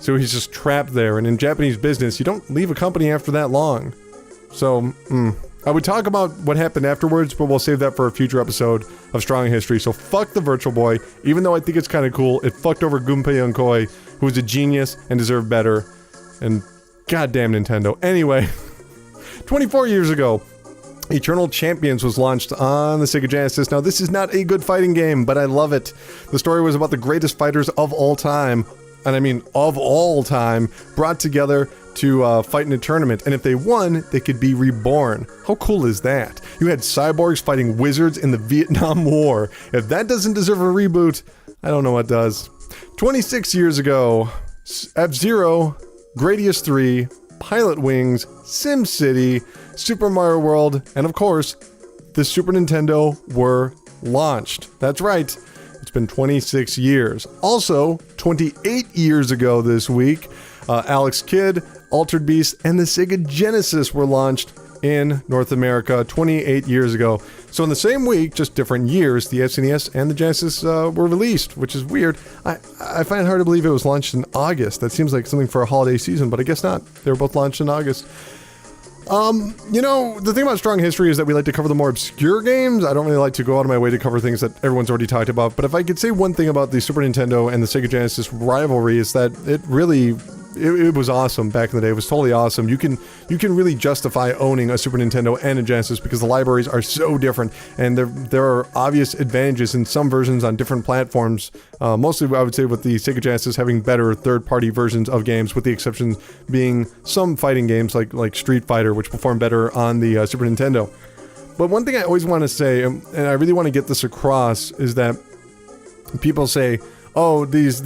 So he's just trapped there, and in Japanese business, you don't leave a company after that long. So, I would talk about what happened afterwards, but we'll save that for a future episode of Strong History. So fuck the Virtual Boy, even though I think it's kind of cool. It fucked over Gunpei Yokoi, who was a genius and deserved better. And goddamn Nintendo. Anyway, 24 years ago, Eternal Champions was launched on the Sega Genesis. Now, this is not a good fighting game, but I love it. The story was about the greatest fighters of all time, and I mean of all time, brought together to fight in a tournament, and if they won, they could be reborn. How cool is that? You had cyborgs fighting wizards in the Vietnam War. If that doesn't deserve a reboot, I don't know what does. 26 years ago, F-Zero, Gradius 3, Pilot Wings, SimCity, Super Mario World, and of course, the Super Nintendo were launched. That's right. It's been 26 years. Also, 28 years ago this week, Alex Kidd, Altered Beast, and the Sega Genesis were launched in North America 28 years ago. So in the same week, just different years, the SNES and the Genesis were released, which is weird. I find it hard to believe it was launched in August. That seems like something for a holiday season, but I guess not. They were both launched in August. You know, the thing about Strong History is that we like to cover the more obscure games. I don't really like to go out of my way to cover things that everyone's already talked about. But if I could say one thing about the Super Nintendo and the Sega Genesis rivalry is that it really... It was awesome back in the day. It was totally awesome. You can really justify owning a Super Nintendo and a Genesis because the libraries are so different, and there are obvious advantages in some versions on different platforms. Mostly, I would say, with the Sega Genesis having better third-party versions of games, with the exception being some fighting games like Street Fighter, which perform better on the Super Nintendo. But one thing I always want to say, and I really want to get this across, is that people say, oh, these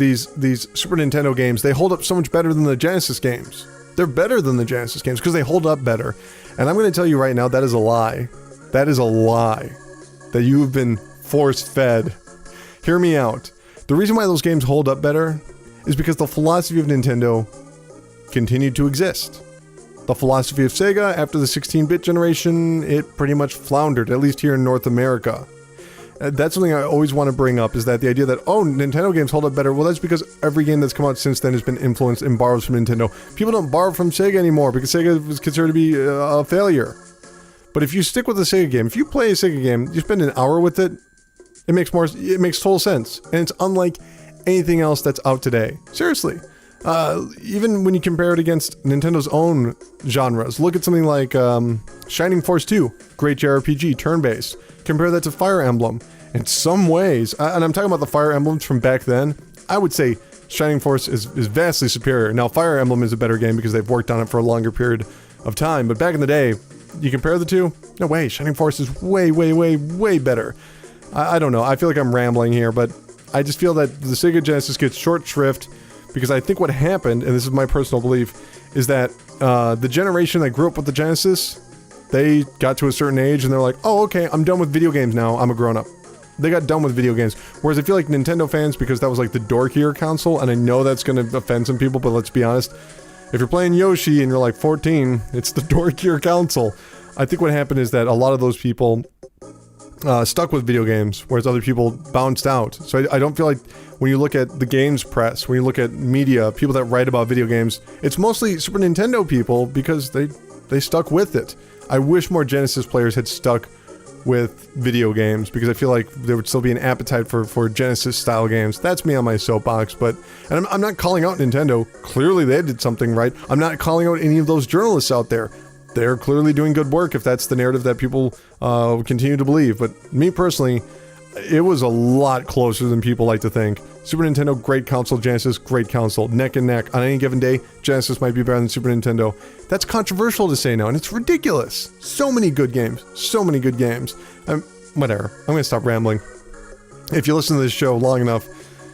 Super Nintendo games, they hold up so much better than the Genesis games. They're better than the Genesis games because they hold up better. And I'm going to tell you right now, that is a lie. That is a lie that you've been force-fed. Hear me out. The reason why those games hold up better is because the philosophy of Nintendo continued to exist. The philosophy of Sega, after the 16-bit generation, it pretty much floundered, at least here in North America. That's something I always want to bring up, is that the idea that, oh, Nintendo games hold up better. Well, that's because every game that's come out since then has been influenced and borrowed from Nintendo. People don't borrow from Sega anymore because Sega was considered to be a failure. But if you stick with a Sega game, if you play a Sega game, you spend an hour with it, it makes total sense. And it's unlike anything else that's out today. Seriously. Even when you compare it against Nintendo's own genres, look at something like Shining Force 2, great JRPG, turn-based. Compare that to Fire Emblem. In some ways, and I'm talking about the Fire Emblems from back then, I would say Shining Force is vastly superior. Now, Fire Emblem is a better game because they've worked on it for a longer period of time, but back in the day, you compare the two? No way, Shining Force is way, way, way, way better. I don't know, I feel like I'm rambling here, but I just feel that the Sega Genesis gets short shrift because I think what happened, and this is my personal belief, is that the generation that grew up with the Genesis, they got to a certain age and they're like, oh, okay, I'm done with video games now, I'm a grown-up. They got done with video games. Whereas I feel like Nintendo fans, because that was like the dorkier console, and I know that's going to offend some people, but let's be honest, if you're playing Yoshi and you're like 14, it's the dorkier console. I think what happened is that a lot of those people stuck with video games, whereas other people bounced out. So I don't feel like when you look at the games press, when you look at media, people that write about video games, it's mostly Super Nintendo people because they stuck with it. I wish more Genesis players had stuck with video games, because I feel like there would still be an appetite for Genesis style games. That's me on my soapbox, but and I'm not calling out Nintendo. Clearly they did something right. I'm not calling out any of those journalists out there. They're clearly doing good work if that's the narrative that people continue to believe. But me personally, it was a lot closer than people like to think. Super Nintendo, great console. Genesis, great console. Neck and neck. On any given day, Genesis might be better than Super Nintendo. That's controversial to say now, and it's ridiculous. So many good games. So many good games. Whatever. I'm going to stop rambling. If you listen to this show long enough,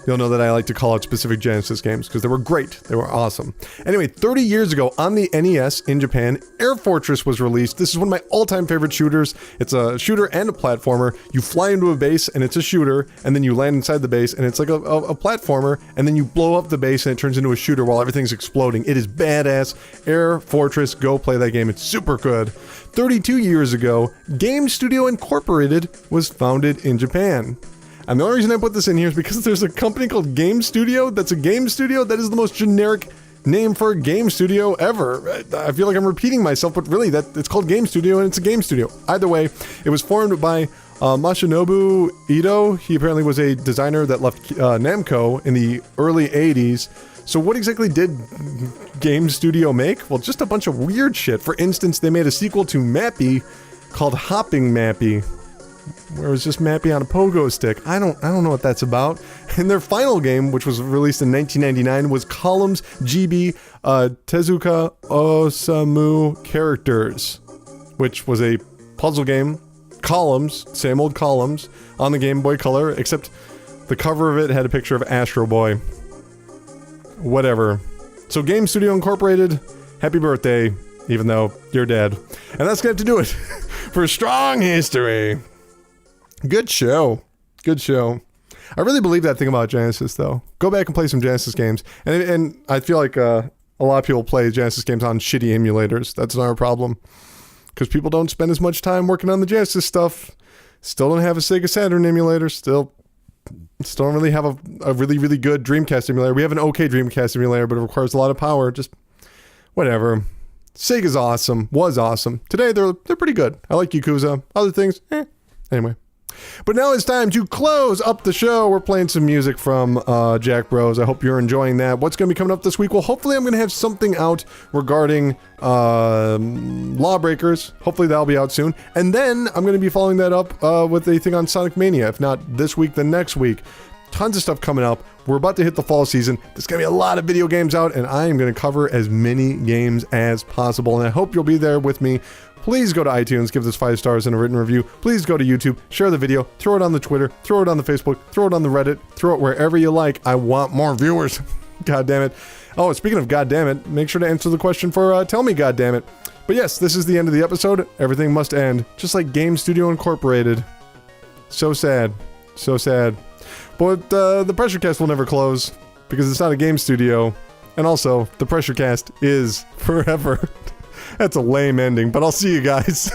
you'll know that I like to call out specific Genesis games because they were great. They were awesome. Anyway, 30 years ago on the NES in Japan, Air Fortress was released. This is one of my all-time favorite shooters. It's a shooter and a platformer. You fly into a base and it's a shooter, and then you land inside the base and it's like a platformer, and then you blow up the base and it turns into a shooter while everything's exploding. It is badass. Air Fortress, go play that game. It's super good. 32 years ago, Game Studio Incorporated was founded in Japan. And the only reason I put this in here is because there's a company called Game Studio that's a game studio. That is the most generic name for a game studio ever. I feel like I'm repeating myself, but really, it's called Game Studio and it's a game studio. Either way, it was formed by Masanobu Ito. He apparently was a designer that left Namco in the early 80s. So what exactly did Game Studio make? Well, just a bunch of weird shit. For instance, they made a sequel to Mappy called Hopping Mappy, where it was just Mappy on a pogo stick. I don't know what that's about. And their final game, which was released in 1999, was Columns GB Tezuka Osamu Characters, which was a puzzle game. Columns, same old Columns, on the Game Boy Color, except the cover of it had a picture of Astro Boy. Whatever. So Game Studio Incorporated, happy birthday, even though you're dead. And that's gonna have to do it for Strong History. Good show. Good show. I really believe that thing about Genesis, though. Go back and play some Genesis games. And I feel like a lot of people play Genesis games on shitty emulators. That's another problem. Because people don't spend as much time working on the Genesis stuff. Still don't have a Sega Saturn emulator. Still don't really have a really, really good Dreamcast emulator. We have an okay Dreamcast emulator, but it requires a lot of power. Just whatever. Sega's awesome. Was awesome. Today, they're pretty good. I like Yakuza. Other things, Anyway. But now it's time to close up the show. We're playing some music from Jack Bros. I hope you're enjoying that. What's going to be coming up this week? Well, hopefully I'm going to have something out regarding Lawbreakers. Hopefully that'll be out soon. And then I'm going to be following that up with a thing on Sonic Mania. If not this week, then next week. Tons of stuff coming up. We're about to hit the fall season. There's going to be a lot of video games out, and I am going to cover as many games as possible. And I hope you'll be there with me. Please go to iTunes, give this 5 stars and a written review. Please go to YouTube, share the video, throw it on the Twitter, throw it on the Facebook, throw it on the Reddit, throw it wherever you like. I want more viewers. God damn it. Oh, speaking of God damn it, make sure to answer the question for Tell Me God damn it. But yes, this is the end of the episode. Everything must end, just like Game Studio Incorporated. So sad. So sad. But the Pressure Cast will never close, because it's not a game studio. And also, the Pressure Cast is forever. That's a lame ending, but I'll see you guys.